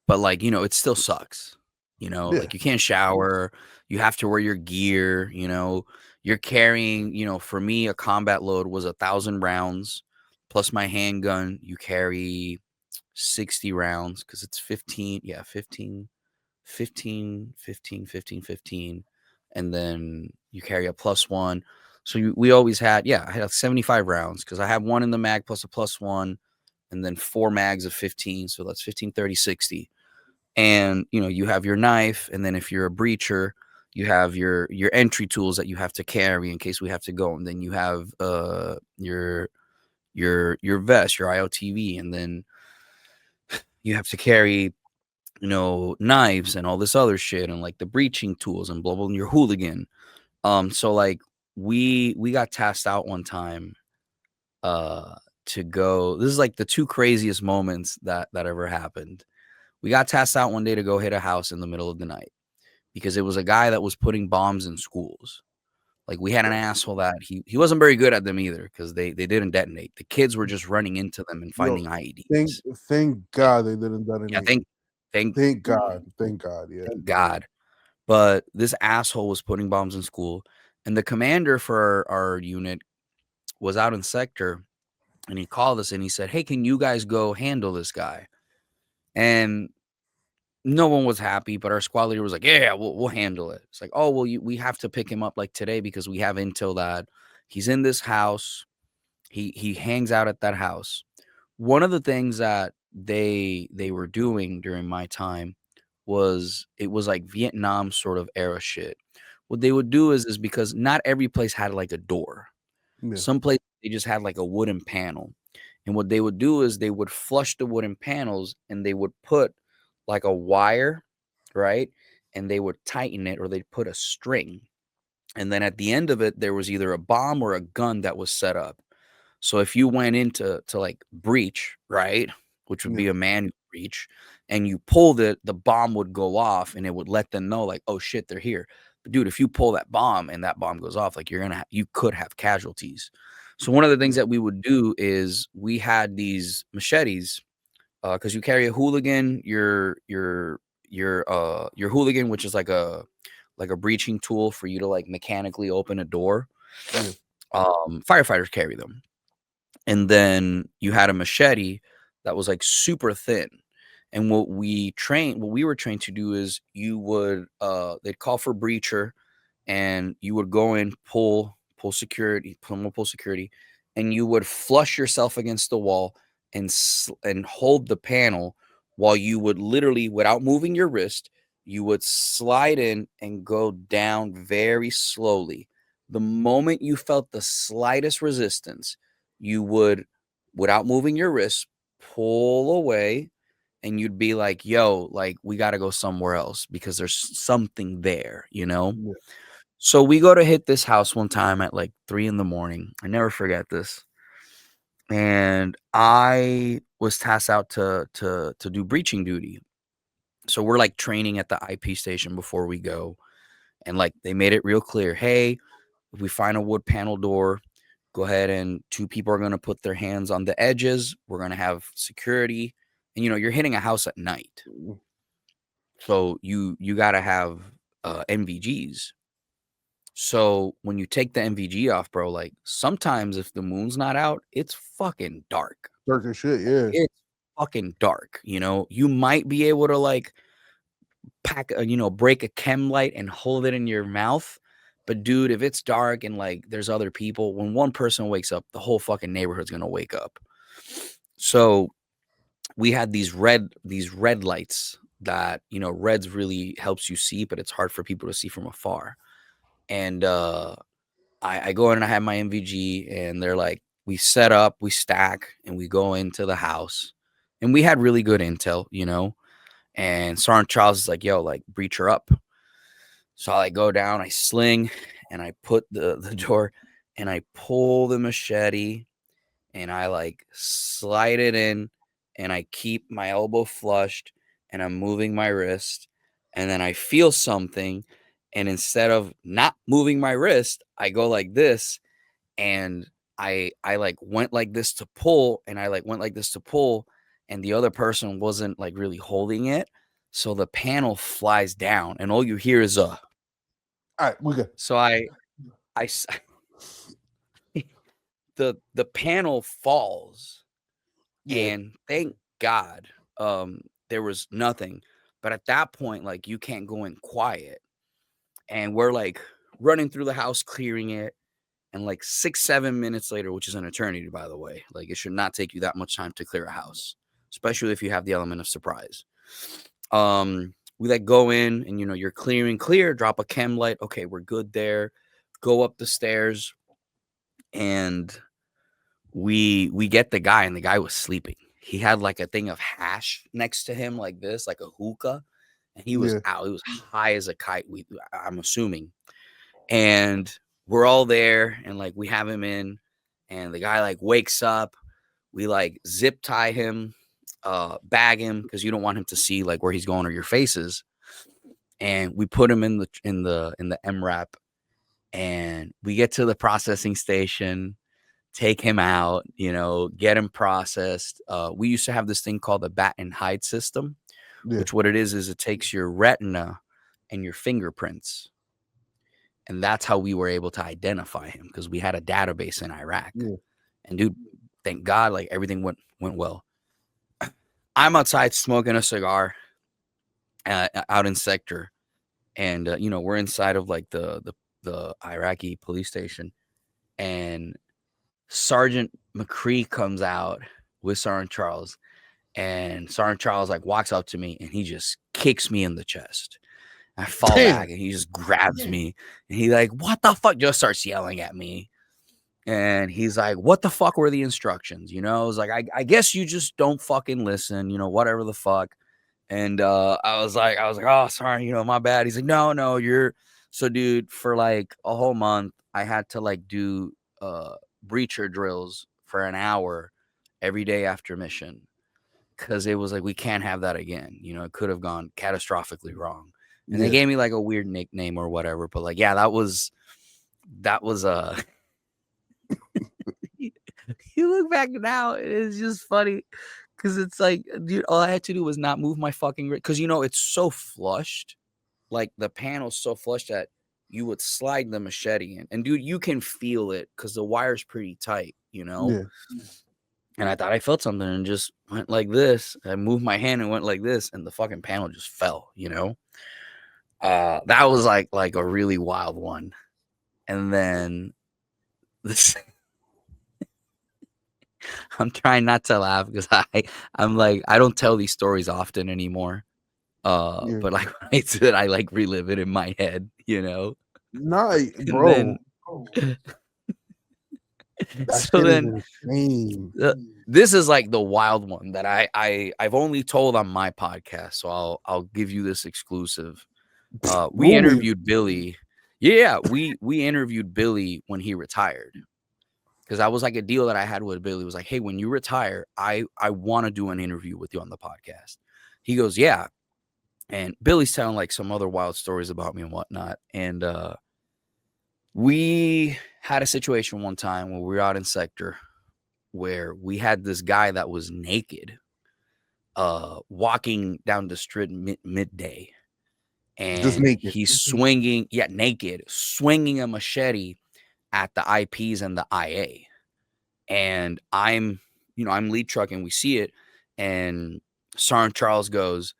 but like, it still sucks. Yeah. Like, you can't shower, you have to wear your gear, you're carrying, for me, a combat load was 1,000 rounds plus my handgun. You carry 60 rounds because it's 15, yeah, 15, 15, 15, 15, 15, and then you carry a plus one. So we always had, yeah, I had like 75 rounds because I have one in the mag plus a plus one, and then 4 mags of 15. So that's 15, 30, 60. And, you have your knife. And then if you're a breacher, you have your entry tools that you have to carry in case we have to go. And then you have your vest, your IOTV, and then you have to carry knives and all this other shit and like the breaching tools and blah blah and your hooligan. So like we got tasked out one time uh to go. This is like the two craziest moments that ever happened. We got tasked out one day to go hit a house in the middle of the night because it was a guy that was putting bombs in schools. Like we had an asshole that he wasn't very good at them either because they didn't detonate. The kids were just running into them and Yo, finding thank IEDs. thank Yeah, God they didn't yeah. detonate. Thank Thank God. Thank God. Yeah. thank God. But this asshole was putting bombs in school, and the commander for our unit was out in sector, and he called us and he said, "Hey, can you guys go handle this guy?" And no one was happy, but our squad leader was like, "Yeah, we'll handle it." It's like, "Oh, well, we have to pick him up like today because we have intel that he's in this house. He hangs out at that house." One of the things that they were doing during my time was it was like Vietnam sort of era shit. What they would do is because not every place had like a door. Yeah. Some places they just had like a wooden panel. And what they would do is they would flush the wooden panels and they would put like a wire, right? And they would tighten it or they'd put a string. And then at the end of it, there was either a bomb or a gun that was set up. So if you went into like breach, right, which would be Yeah. a manual breach, and you pulled it, the bomb would go off, and it would let them know, like, oh shit, they're here. But dude, if you pull that bomb and that bomb goes off, like you could have casualties. So one of the things Yeah. that we would do is we had these machetes, because you carry a hooligan, your hooligan, which is like a breaching tool for you to like mechanically open a door. Yeah. Firefighters carry them. And then you had a machete that was like super thin. And what we were trained to do is you would they'd call for breacher, and you would go in, pull security, pull security, and you would flush yourself against the wall and hold the panel while you would literally, without moving your wrist, you would slide in and go down very slowly. The moment you felt the slightest resistance, you would, without moving your wrist, pull away, and you'd be like, yo, like, we got to go somewhere else because there's something there, you know? Yeah. So we go to hit this house one time at like 3 in the morning. I never forget this. And I was tasked out to do breaching duty. So we're like training at the IP station before we go. And like they made it real clear, hey, if we find a wood panel door, go ahead and two people are going to put their hands on the edges. We're going to have security. And you're hitting a house at night. Mm. So you got to have NVGs. So when you take the NVG off, bro, like sometimes if the moon's not out, it's fucking dark. Dark as shit. Yeah. It's fucking dark. You might be able to like break a chem light and hold it in your mouth. But dude, if it's dark and like there's other people, when one person wakes up, the whole fucking neighborhood's gonna wake up. So we had these red lights that, reds really helps you see, but it's hard for people to see from afar. And I go in and I have my MVG, and they're like, we set up, we stack, and we go into the house. And we had really good intel. And Sergeant Charles is like, yo, like, breach her up. So I like go down, I sling, and I put the door, and I pull the machete, and I like slide it in, and I keep my elbow flushed, and I'm moving my wrist, and then I feel something, and instead of not moving my wrist, I go like this, and I like went like this to pull, and I like went like this to pull, and the other person wasn't like really holding it, so the panel flies down, and all you hear is a. All right. We good. So I s- the panel falls, Yeah. and thank God, there was nothing. But at that point, like, you can't go in quiet, and we're like running through the house, clearing it, and like 6 7 minutes later, which is an eternity, by the way, like it should not take you that much time to clear a house, especially if you have the element of surprise. We like go in, and you're clearing, clear, drop a chem light, okay, we're good there, go up the stairs, and we get the guy, and the guy was sleeping. He had like a thing of hash next to him, like this, like a hookah, and he was Yeah. out. He was high as a kite. I'm assuming, and we're all there, and like we have him in, and the guy like wakes up. We like zip tie him, bag him, because you don't want him to see like where he's going or your faces, and we put him in the MRAP, and we get to the processing station, take him out, get him processed. We used to have this thing called the bat and hide system, Yeah. which what it is it takes your retina and your fingerprints. And that's how we were able to identify him, because we had a database in Iraq. Yeah. And dude, thank God, like everything went well. I'm outside smoking a cigar out in sector, and we're inside of like the Iraqi police station, and Sergeant McCree comes out with Sergeant Charles, and Sergeant Charles like walks up to me, and he just kicks me in the chest. I fall Damn. back, and he just grabs me, and he like, what the fuck, just starts yelling at me. And he's like, what the fuck were the instructions? I was like, I guess you just don't fucking listen, whatever the fuck. And I was like, oh, sorry, my bad. He's like, no, So, dude, for like a whole month, I had to like do breacher drills for an hour every day after mission because it was like we can't have that again. You know, it could have gone catastrophically wrong. And they Yeah, gave me like a weird nickname or whatever. But like, yeah, that was you look back now, it's just funny because it's like, dude, all I had to do was not move my fucking because you know it's so flushed, like the panel's so flushed that you would slide the machete in, and dude, you can feel it because the wire's pretty tight, you know. yeah. And I thought I felt something and just went like this. I moved my hand and went like this, and the fucking panel just fell, you know. That was like a really wild one, and then this I'm trying not to laugh because I'm like I don't tell these stories often anymore. Yeah. But like when I do it, I like relive it in my head, you know. Nah, And then bro, that so shit is then insane. this is like the wild one that I've only told on my podcast, so I'll give you this exclusive. We Rumi, interviewed Billy. Yeah, we interviewed Billy when he retired. Because that was like a deal that I had with Billy. It was like, hey, when you retire, I want to do an interview with you on the podcast. He goes, yeah. And Billy's telling like some other wild stories about me and whatnot. And we had a situation one time when we were out in sector where we had this guy that was naked, walking down the street midday, just and naked. he's swinging, yeah, naked, swinging a machete at the IPs and the IA. And I'm lead trucking. We see it, and Sergeant Charles goes,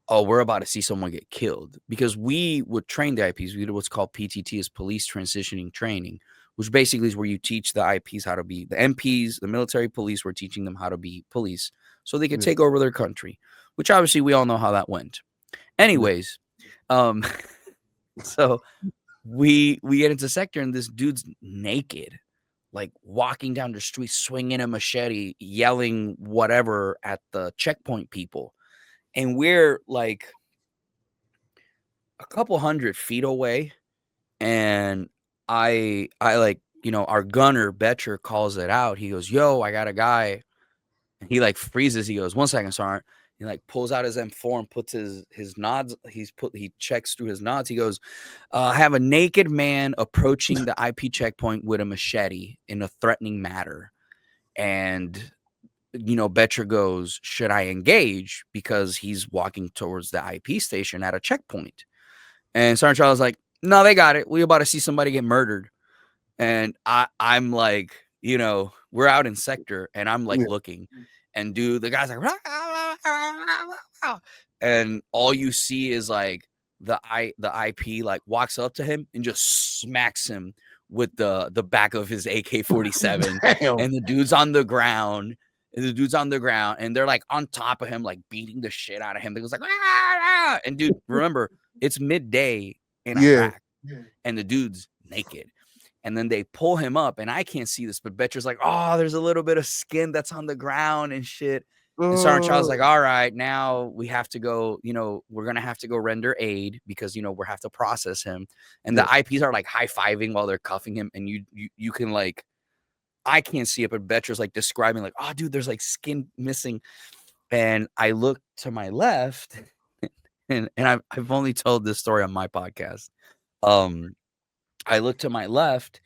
"Oh, we're about to see someone get killed," because we would train the IPs. We did what's called PTT, is police transitioning training, which basically is where you teach the IPs how to be the MPs, the military police. We're teaching them how to be police so they could Yeah, take over their country. Which obviously we all know how that went. yeah. Anyways, um, so we get into sector and this dude's naked, like walking down the street, swinging a machete, yelling whatever at the checkpoint people, and we're like a couple 100 feet away, and I like, our gunner Betcher calls it out. He goes, "Yo, I got a guy." And he like freezes. He goes, "1 second, Sergeant." He like pulls out his M4 and puts his nods. He checks through his nods. He goes, "I have a naked man approaching the IP checkpoint with a machete in a threatening manner." And Betcher goes, "Should I engage?" Because he's walking towards the IP station at a checkpoint. And Sergeant Charles is like, "No, they got it. We about to see somebody get murdered." And I'm like, we're out in sector, and I'm like Yeah. looking, and dude, the guy's like, and all you see is like the IP like walks up to him and just smacks him with the back of his AK-47, Damn. and the dude's on the ground. And they're like on top of him, like beating the shit out of him. They goes like, and dude, remember, it's midday in Yeah. Iraq, and the dude's naked. And then they pull him up, and I can't see this, but Betcher's like, "Oh, there's a little bit of skin that's on the ground and shit." And Sergeant Child's like, Uh, "All right, now we have to go, we're gonna have to go render aid because we have to process him." And yeah. the IPs are like high-fiving while they're cuffing him, and you can like, I can't see it, but Betcher's like describing like, "Oh, dude, there's like skin missing." And I look to my left, and I've only told this story on my podcast. Um, I look to my left,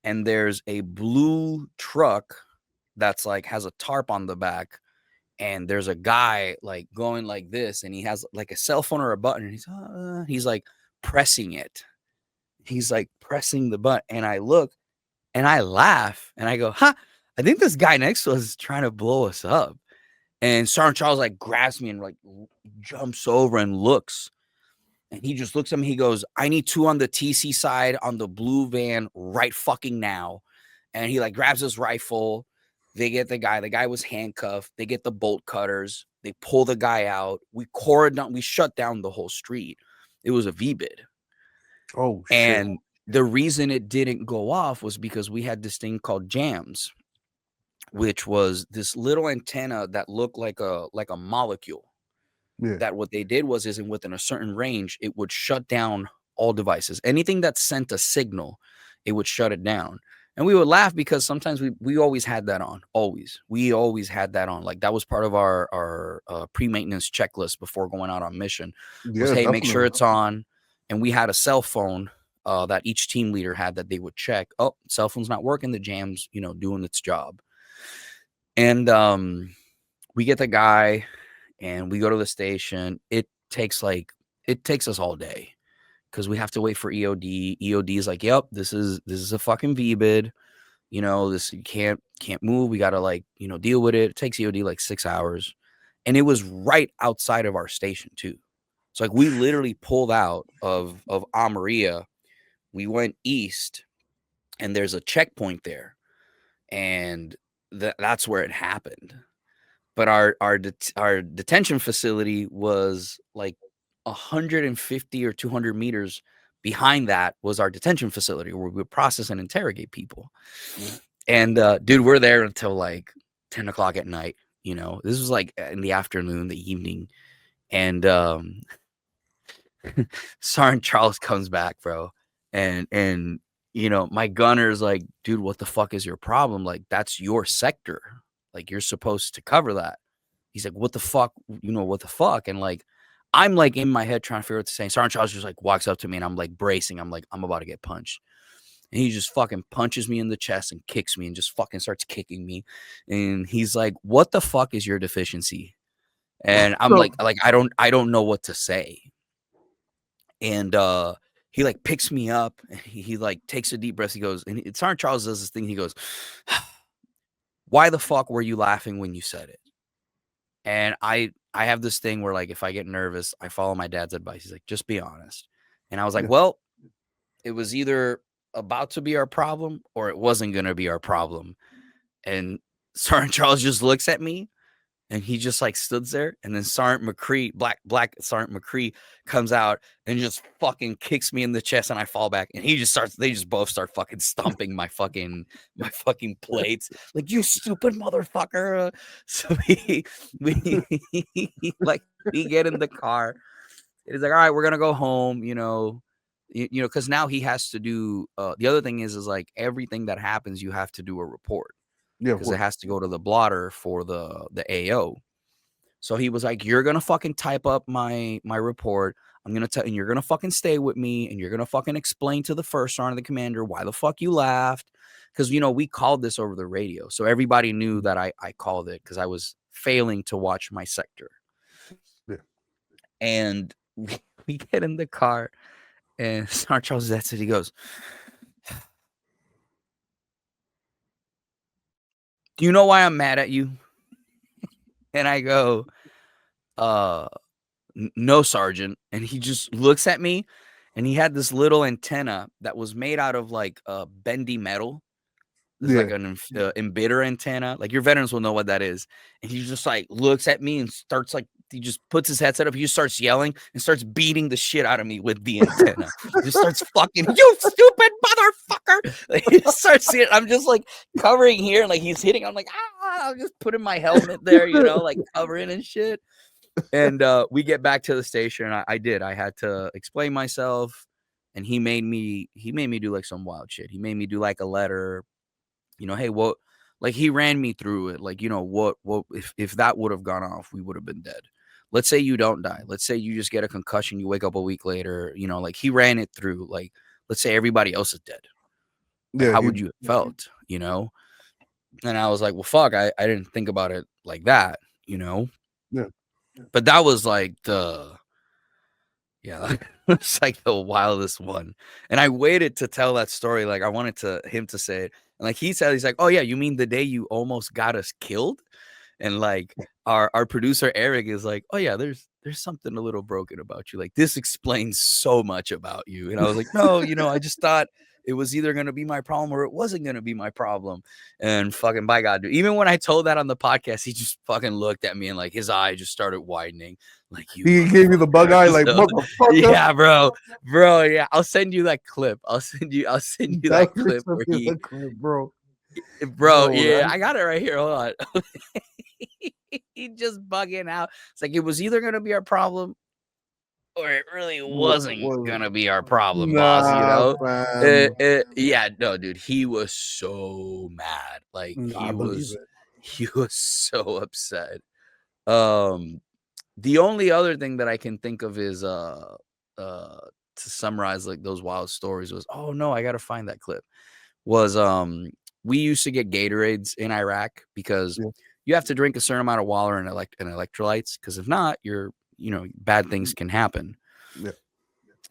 and there's a blue truck that's like has a tarp on the back, and there's a guy like going like this, and he has like a cell phone or a button, and he's like pressing it. He's like pressing the button, and I look and I laugh and I go, "Huh, I think this guy next to us is trying to blow us up." And Sergeant Charles like grabs me and like jumps over and looks. And he just looks at me. He goes, "I need two on the TC side on the blue van right fucking now." And he like grabs his rifle. They get the guy. The guy was handcuffed. They get the bolt cutters. They pull the guy out. We cordon. We shut down the whole street. It was a V-bid. Oh shit. And the reason it didn't go off was because we had this thing called jams, which was this little antenna that looked like a molecule. Yeah. That what they did was, is within a certain range, it would shut down all devices. Anything that sent a signal, it would shut it down. And we would laugh because sometimes we always had that on. Always. We always had that on. Like that was part of our pre-maintenance checklist before going out on mission was, Yeah, hey, make sure definitely. it's on. And we had a cell phone that each team leader had that they would check. Oh, cell phone's not working. The jam's, doing its job. And we get the guy and we go to the station. It takes us all day because we have to wait for EOD. EOD is like, yep, this is a fucking VBID. This you can't move. We gotta deal with it. It takes EOD like 6 hours. And it was right outside of our station too. So like we literally pulled out of Amaria. We went east and there's a checkpoint there. And that's where it happened. But our detention facility was like 150 or 200 meters behind that was our detention facility where we would process and interrogate people. And dude, we're there until like 10 o'clock at night. This was like in the afternoon, the evening. And Sergeant Charles comes back, bro. And my gunner's like, dude, what the fuck is your problem? Like, that's your sector. Like, you're supposed to cover that. He's like, what the fuck? What the fuck? And like, I'm like in my head trying to figure out what to say. Sergeant Charles just like walks up to me and I'm like bracing. I'm like, I'm about to get punched. And he just fucking punches me in the chest and kicks me and just fucking starts kicking me. And he's like, what the fuck is your deficiency? And I'm So like, I don't know what to say. And he like picks me up and he like takes a deep breath. He goes, and Sergeant Charles does this thing. He goes, why the fuck were you laughing when you said it? And I have this thing where like if I get nervous, I follow my dad's advice. He's like, just be honest. And I was like, yeah, well, it was either about to be our problem or it wasn't going to be our problem. And Sergeant Charles just looks at me and he just like stood there. And then Sergeant McCree, black Sergeant McCree comes out and just fucking kicks me in the chest and I fall back. And they just both start fucking stomping my fucking plates. Like, you stupid motherfucker. So we like we get in the car. He's like, all right, we're gonna go home, because now he has to do the other thing is like everything that happens, you have to do a report yeah, of because it course. has to go to the blotter for the AO. So he was like, you're gonna fucking type up my report. I'm gonna tell and you're gonna fucking stay with me and you're gonna fucking explain to the first sergeant, the commander, why the fuck you laughed. Because we called this over the radio. So everybody knew that I called it because I was failing to watch my sector. Yeah, And we get in the car and Sergeant Charles that's it. He goes, do you know why I'm mad at you? And I go, uh no, Sergeant. And he just looks at me and he had this little antenna that was made out of like bendy metal. This is yeah. like an embedder antenna. Like your veterans will know what that is. And he just like looks at me and starts like, he just puts his headset up. He just starts yelling and starts beating the shit out of me with the antenna. Just starts fucking, you stupid motherfucker. Like, he starts it. I'm just like covering here. And like he's hitting. I'm like, I'm just putting my helmet there, like covering and shit. And we get back to the station. And I had to explain myself. And he made me do like some wild shit. He made me do like a letter. Hey, what, like he ran me through it. Like, what if that would have gone off, we would have been dead. Let's say you don't die. Let's say you just get a concussion. You wake up a week later, like he ran it through. Like, let's say everybody else is dead. Like, Yeah, how would you have felt, And I was like, well, fuck, I didn't think about it like that, yeah. But that was like yeah, it's like the wildest one. And I waited to tell that story. Like I wanted him to say it. And like he said, he's like, oh yeah, you mean the day you almost got us killed? And like our producer Eric is like, oh yeah, there's something a little broken about you. Like this explains so much about you. And I was like, no, I just thought it was either gonna be my problem or it wasn't gonna be my problem. And fucking by God, dude, even when I told that on the podcast, he just fucking looked at me and like his eye just started widening. Like, you He gave you the bug eye, motherfucker. like So, motherfucker. yeah, bro, yeah. I'll send you that clip. I'll send you that Definitely clip sent where me the clip, bro. bro, Bro, yeah, that I got it right here. Hold on. He just bugging out. It's like it was either gonna be our problem or it really What wasn't was gonna be our problem, boss, you nah, know? fam. Yeah, no, dude, he was so mad. Like Nah, I believe it. he was so upset. Um the only other thing that I can think of is uh to summarize like those wild stories was, oh no, I gotta find that clip. Was we used to get Gatorades in Iraq because Yeah, you have to drink a certain amount of water and electrolytes, because if not, bad things can happen. yeah.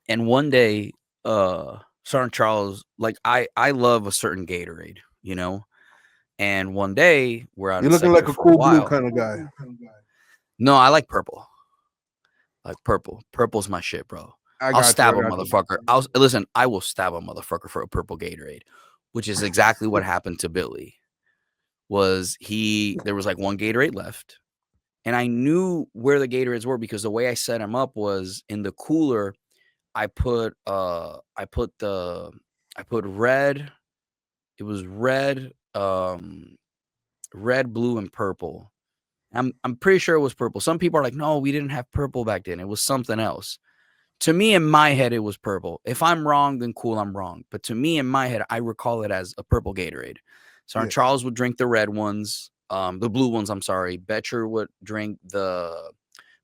And one day, Sergeant Charles, like I love a certain Gatorade, you know. And one day we're out You're in looking sector like a for a cool blue while. kind of guy. No, I like purple. Like purple. Purple's my shit, bro. I I'll got you. I stab a got you. motherfucker. I will stab a motherfucker for a purple Gatorade, which is exactly what happened to Billy. There was like one Gatorade left, and I knew where the Gatorades were because the way I set them up was in the cooler. I put red. It was red, blue, and purple. I'm pretty sure it was purple. Some people are like, no, we didn't have purple back then. It was something else. To me, in my head, it was purple. If I'm wrong, then cool, I'm wrong. But to me, in my head, I recall it as a purple Gatorade. So Yeah, Charles would drink the red ones, the blue ones. I'm sorry. Betcher would drink the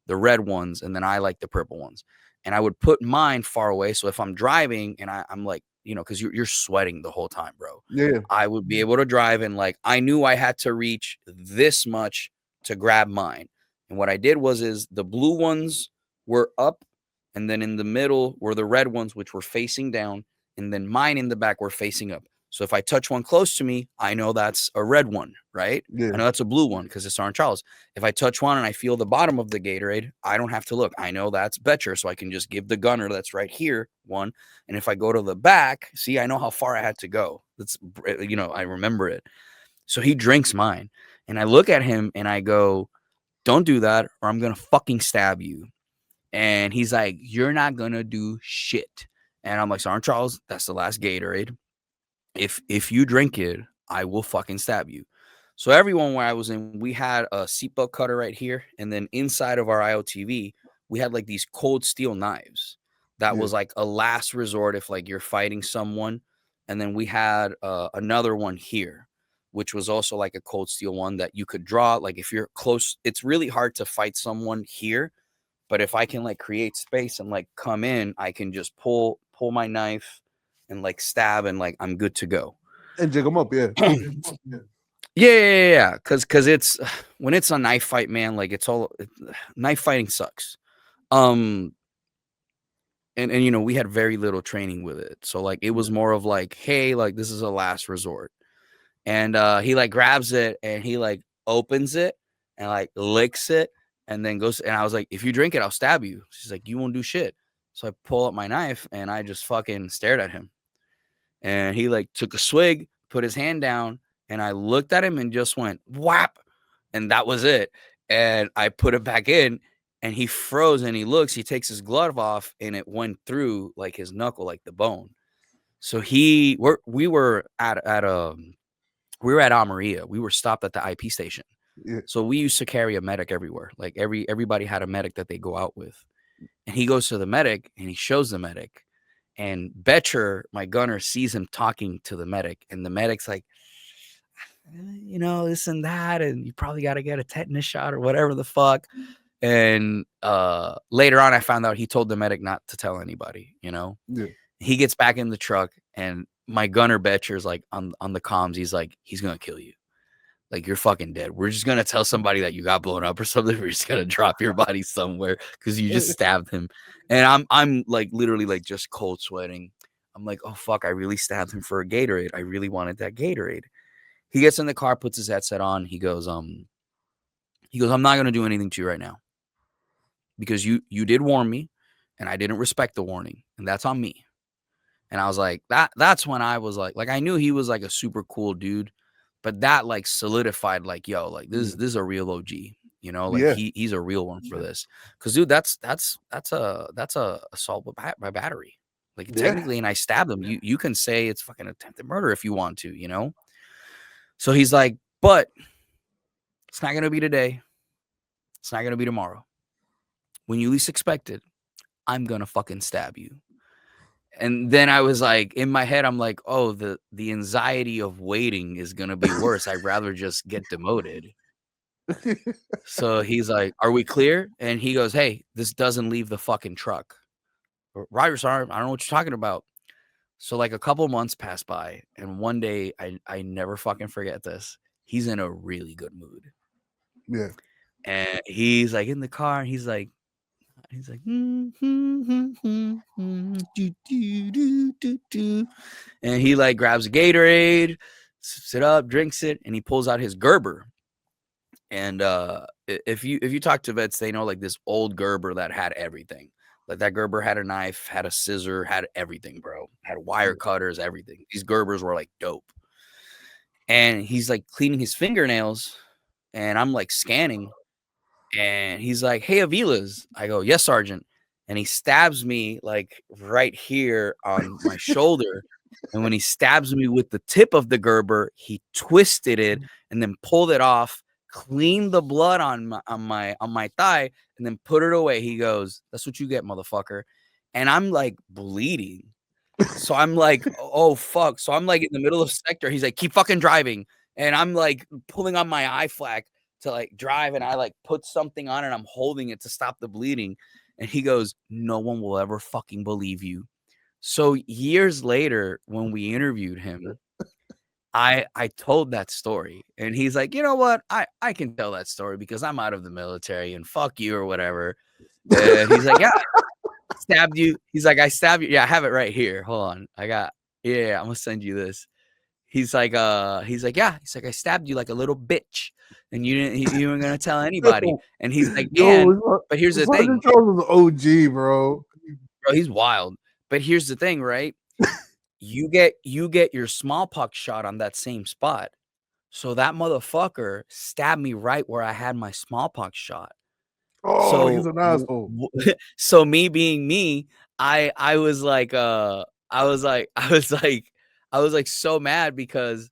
red ones, and then I like the purple ones. And I would put mine far away. So if I'm driving and I'm like, because you're sweating the whole time, bro, yeah, yeah, I would be able to drive, and like I knew I had to reach this much to grab mine. And what I did is the blue ones were up, and then in the middle were the red ones, which were facing down, and then mine in the back were facing up. So if I touch one close to me, I know that's a red one, right? I yeah, know that's a blue one because it's Orange Charles. If I touch one and I feel the bottom of the Gatorade, I don't have to look. I know that's Betcher, so I can just give the gunner that's right here one. And if I go to the back, see, I know how far I had to go. I remember it. So he drinks mine, and I look at him and I go, "Don't do that, or I'm gonna fucking stab you." And he's like, "You're not gonna do shit." And I'm like, "Sergeant Charles, that's the last Gatorade. If you drink it, I will fucking stab you." So everyone where I was in, we had a seatbelt cutter right here, and then inside of our IOTV, we had like these cold steel knives. That yeah. was like a last resort if like you're fighting someone. And then we had another one here, which was also like a cold steel one that you could draw. Like if you're close, it's really hard to fight someone here, but if I can like create space and like come in, I can just pull my knife and like stab, and like I'm good to go. And jig them up, yeah. Yeah. Cause it's when it's a knife fight, man, like knife fighting sucks. Um, and we had very little training with it. So like it Yeah, was more of like, hey, like this is a last resort. And he like grabs it and he like opens it and like licks it and then goes. And I was like, if you drink it, I'll stab you. She's like, you won't do shit. So I pull up my knife and I just fucking stared at him. And he like took a swig, put his hand down, and I looked at him and just went whap, and that was it. And I put it back in, and he froze and he looks. He takes his glove off, and it went through like his knuckle, like the bone. So we were at Amaria. We were stopped at the IP station. yeah, So we used to carry a medic everywhere. Like everybody had a medic that they go out with. And he goes to the medic and he shows the medic. And Betcher, my gunner, sees him talking to the medic. And the medic's like, this and that. And you probably got to get a tetanus shot or whatever the fuck. And later on, I found out he told the medic not to tell anybody. yeah. He gets back in the truck and my gunner Betcher's like on the comms. He's like, he's going to kill you. Like you're fucking dead. We're just gonna tell somebody that you got blown up or something. We're just gonna drop your body somewhere because you just stabbed him. And I'm like literally like just cold sweating. I'm like, oh fuck, I really stabbed him for a Gatorade. I really wanted that Gatorade. He gets in the car, puts his headset on. He goes, I'm not gonna do anything to you right now because you did warn me, and I didn't respect the warning, and that's on me. And I was like, that's when I was like I knew he was like a super cool dude, but that like solidified like, yo, like this Yeah, this is a real OG, like yeah, he's a real one for this. Cause dude, that's a assault by battery. Like yeah. technically, and I stabbed him. You can say it's fucking attempted murder if you want to. So he's like, but it's not gonna be today. It's not gonna be tomorrow. When you least expect it, I'm gonna fucking stab you. And then I was like, in my head, I'm like, oh, the anxiety of waiting is gonna be worse. I'd rather just get demoted. So he's like, "Are we clear?" And he goes, "Hey, this doesn't leave the fucking truck." Right, sorry, I don't know what you're talking about. So like a couple months pass by, and one day I never fucking forget this. He's in a really good mood, Yeah. and he's like in the car, and he's like, "Mm, mm, mm, mm, mm, do, do, do, do, do." And he like grabs a Gatorade, sips it up, drinks it, and he pulls out his Gerber. And if you talk to vets, they know like this old Gerber that had everything. Like that Gerber had a knife, had a scissor, had everything, bro. Had wire cutters, everything. These Gerbers were like dope. And he's like cleaning his fingernails, and I'm like scanning, and he's like, "Hey, Aviles." I go, "Yes, Sergeant." And he stabs me like right here on my shoulder. And when he stabs me with the tip of the Gerber, he twisted it and then pulled it off, cleaned the blood on my thigh, and then put it away. He goes, "That's what you get, motherfucker." And I'm like bleeding. So I'm like, "Oh fuck." So I'm like in the middle of sector. He's like, "Keep fucking driving." And I'm like pulling on my eye flack to like drive, and I like put something on it. I'm holding it to stop the bleeding. And he goes, "No one will ever fucking believe you." So years later, when we interviewed him, I told that story, and he's like, "You know what? I can tell that story because I'm out of the military and fuck you or whatever." And he's like, "Yeah, stabbed you." He's like, "I stabbed you." Yeah, I have it right here. Hold on. Yeah, I'm gonna send you this. He's like, "Yeah." He's like, "I stabbed you like a little bitch, and you weren't gonna tell anybody." Yo, And he's like, "Man, yo, but here's the Sergeant thing, Charles is OG, bro. bro, he's wild. But here's the thing, right? You get your smallpox shot on that same spot. So that motherfucker stabbed me right where I had my smallpox shot. Oh, he's So an asshole. so me being me, I was like, I was like I was like I was like so mad because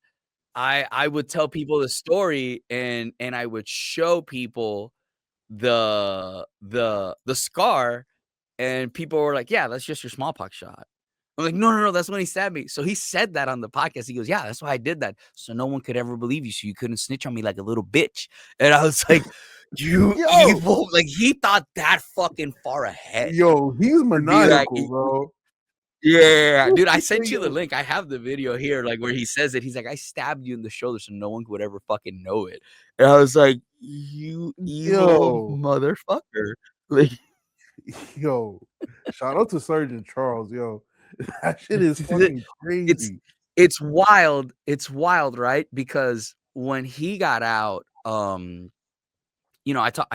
I would tell people the story, and I would show people the scar, and people were like, "Yeah, that's just your smallpox shot." I'm like, "No, no, no, that's when he stabbed me." So he said that on the podcast. He goes, "Yeah, that's why I did that. So no one could ever believe you. So you couldn't snitch on me like a little bitch." And I was like, "You Yo, evil." Like he thought that fucking far ahead he's to be like, maniacal, bro. yeah, dude, I sent you the Yo, link. I have the video here, like where he says it. He's like, "I stabbed you in the shoulder so no one would ever fucking know it." And I was like, "You evil yo, motherfucker." Like yo. Shout out to Sergeant Charles, yo. That shit is fucking it's crazy. it's wild, right? Because when he got out, I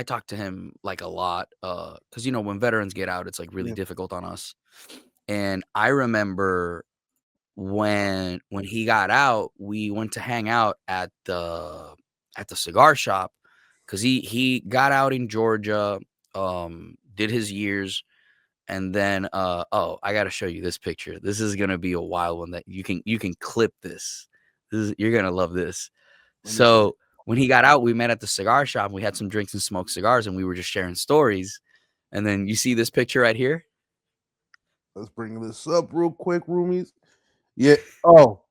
talked to him like a lot, because when veterans get out, it's like really Yeah, difficult on us. And I remember when he got out, we went to hang out at the cigar shop because he got out in Georgia, did his years, and then oh, I gotta show you this picture. This is gonna be a wild one that you can clip this. You're gonna love this. let me see. So when he got out, we met at the cigar shop. We had some drinks and smoked cigars, and we were just sharing stories. And then you see this picture right here. Let's bring this up real quick, roomies. Yeah. Oh,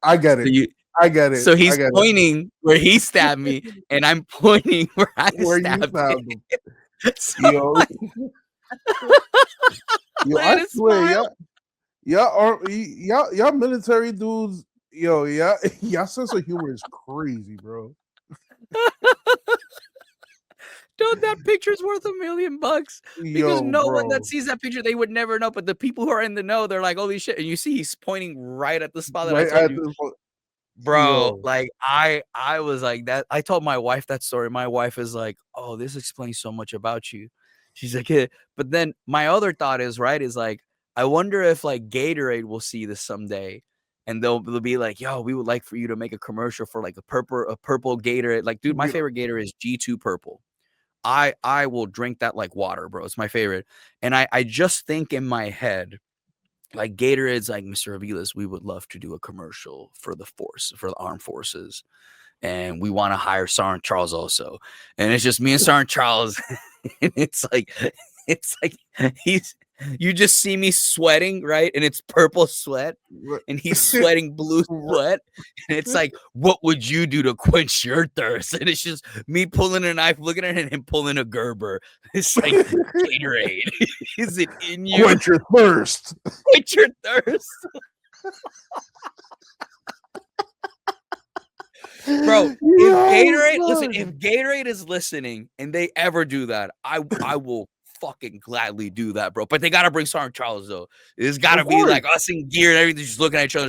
I get So it. you I get it. so I he's get it. pointing where he stabbed me, and I'm pointing where I Where you stabbed him. stabbed him. So Yo, like, yo, look I at his swear, smile. y'all military dudes, yo, yeah, y'all sense of humor is crazy, bro. Dude, that picture's worth $1,000,000 because Yo, no one that bro. sees that picture, they would never know. But the people who are in the know, they're like, "Holy shit!" And you see, he's pointing right at the spot that I Right told at you. this point. Bro, Yo, like, I was like that. I told my wife that story. My wife is like, "Oh, this explains so much about you." She's like, "Yeah." But then my other thought is, right, is like, I wonder if like Gatorade will see this someday, and they'll be like, "Yo, we would like for you to make a commercial for like a purple Gatorade." Like, dude, my yo, favorite Gatorade is G2 purple. I will drink that like water, bro. It's my favorite. And I just think in my head, like Gatorade's like, "Mr. Aviles, we would love to do a commercial for the armed forces. And we want to hire Sergeant Charles also." And it's just me and Sergeant Charles. And it's like he's You just see me sweating, right? And it's purple sweat, and he's sweating blue sweat. And it's like, what would you do to quench your thirst? And it's just me pulling a knife, looking at it, and him pulling a Gerber. It's like, Gatorade. Is it in you? Quench your thirst. Quench your thirst. Bro, if Gatorade is listening and they ever do that, I will fucking gladly do that, bro. But they gotta bring Sergeant Charles though. It's gotta be like us in gear and everything, just looking at each other.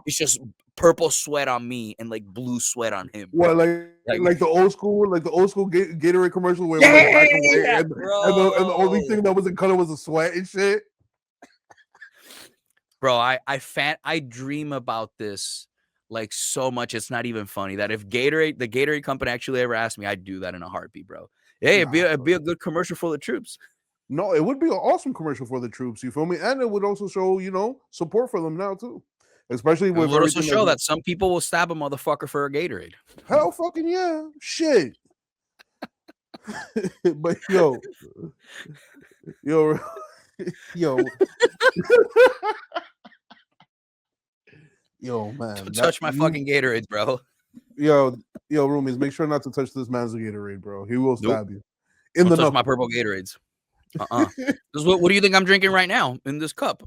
It's just purple sweat on me and like blue sweat on him. What, like the old school, Gatorade commercial where it was like black and white, and the only thing that was in color was the sweat and shit. Bro, I dream about this like so much. It's not even funny. That if the Gatorade company actually ever asked me, I'd do that in a heartbeat, bro. Hey, it'd be a good commercial for the troops. No, it would be an awesome commercial for the troops. You feel me? And it would also show, support for them now too. Especially with it would also show that some people will stab a motherfucker for a Gatorade. Hell fucking yeah. Shit. But yo, yo, man. Don't touch my fucking Gatorades, bro. Yo, roomies, make sure not to touch this man's Gatorade, bro. He will stab you. Don't touch my purple Gatorades. What do you think I'm drinking right now in this cup?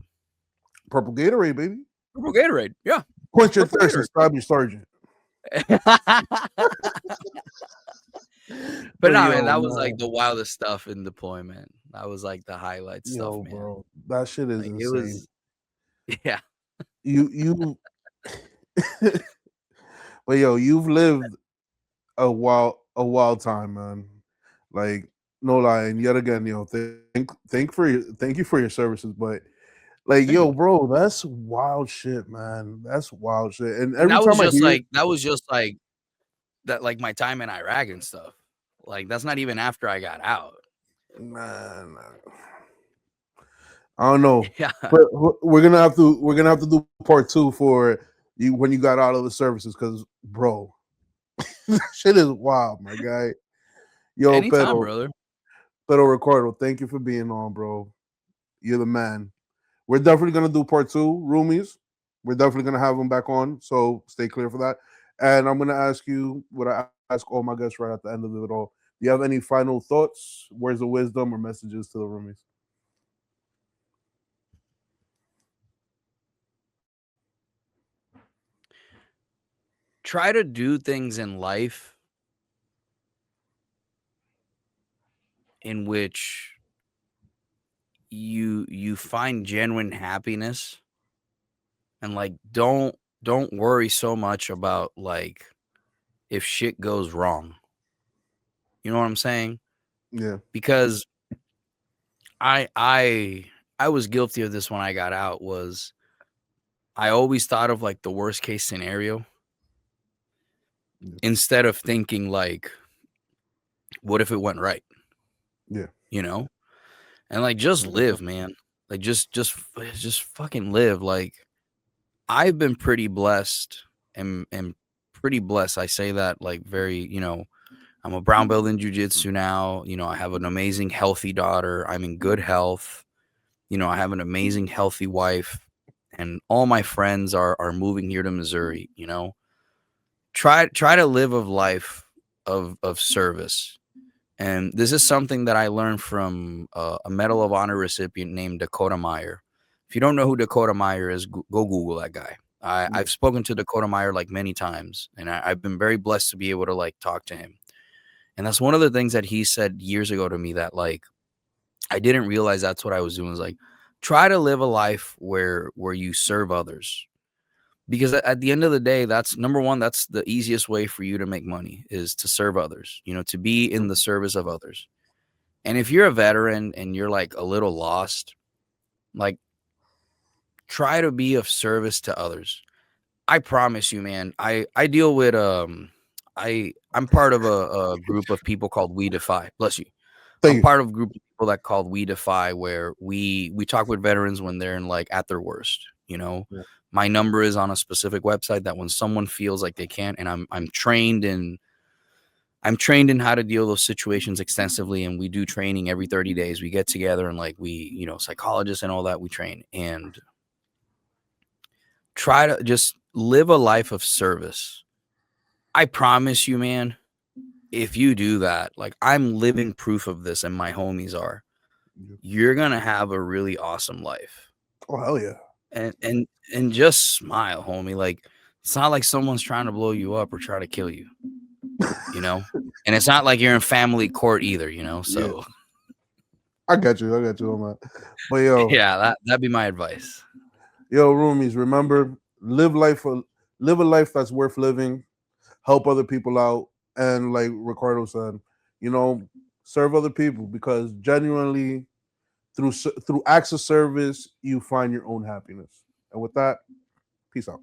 Purple Gatorade, baby. Purple Gatorade, yeah. Quench your thirst and stab your sergeant. But no, man, that was like the wildest stuff in deployment. That was like the highlight stuff, man. Bro, that shit is insane. It was, yeah. You but yo, you've lived a wild time, man. Like, no lie, and yet again, thank you for your services, but like, yo, bro, that's wild shit, man. That's wild shit. And every time that was just like that, like my time in Iraq and stuff. Like, that's not even after I got out. Man, I don't know. Yeah, but we're gonna have to do part 2 for you when you got out of the services, because, bro, shit is wild, my guy. Yo, anytime, brother. Pedro Ricardo, thank you for being on, bro. You're the man. We're definitely gonna do part 2, roomies. We're definitely gonna have him back on, so stay clear for that. And I'm gonna ask you what I ask all my guests right at the end of it all. Do you have any final thoughts, words of wisdom, or messages to the roomies? Try to do things in life in which you find genuine happiness, and like don't worry so much about like if shit goes wrong. You know what I'm saying? Yeah. Because I was guilty of this when I got out. Was I always thought of like the worst case scenario instead of thinking like, what if it went right? Yeah. And like, just live, man. Like, just fucking live. Like, I've been pretty blessed and pretty blessed. I say that like very, I'm a brown belt in jiu-jitsu now. I have an amazing, healthy daughter. I'm in good health. I have an amazing, healthy wife, and all my friends are moving here to Missouri. Try to live a life of service. And this is something that I learned from a Medal of Honor recipient named Dakota Meyer. If you don't know who Dakota Meyer is, go Google that guy. I've spoken to Dakota Meyer like many times, and I've been very blessed to be able to like talk to him. And that's one of the things that he said years ago to me that like I didn't realize that's what I was doing. Was like, try to live a life where you serve others. Because at the end of the day, that's number one, that's the easiest way for you to make money, is to serve others, to be in the service of others. And if you're a veteran and you're like a little lost, like try to be of service to others. I promise you, man, I deal with, I'm part of a group of people called We Defy. Bless you. I'm part of a group of people that called We Defy, where we talk with veterans when they're in like at their worst, Yeah. My number is on a specific website that when someone feels like they can't, and I'm trained in I'm trained in how to deal with those situations extensively, and we do training every 30 days. We get together and like we, psychologists and all that, we train and try to just live a life of service. I promise you, man, if you do that, like I'm living proof of this and my homies are, Yeah. you're going to have a really awesome life. Oh hell yeah. And just smile, homie. Like it's not like someone's trying to blow you up or try to kill you, you know? And it's not like you're in family court either, Yeah. So I got you. I got you on that. But yo, yeah, that'd be my advice. yo, roomies, remember, live a life that's worth living. Help other people out, and like Ricardo said, you know, serve other people because genuinely, through acts of service, you find your own happiness. And with that, peace out.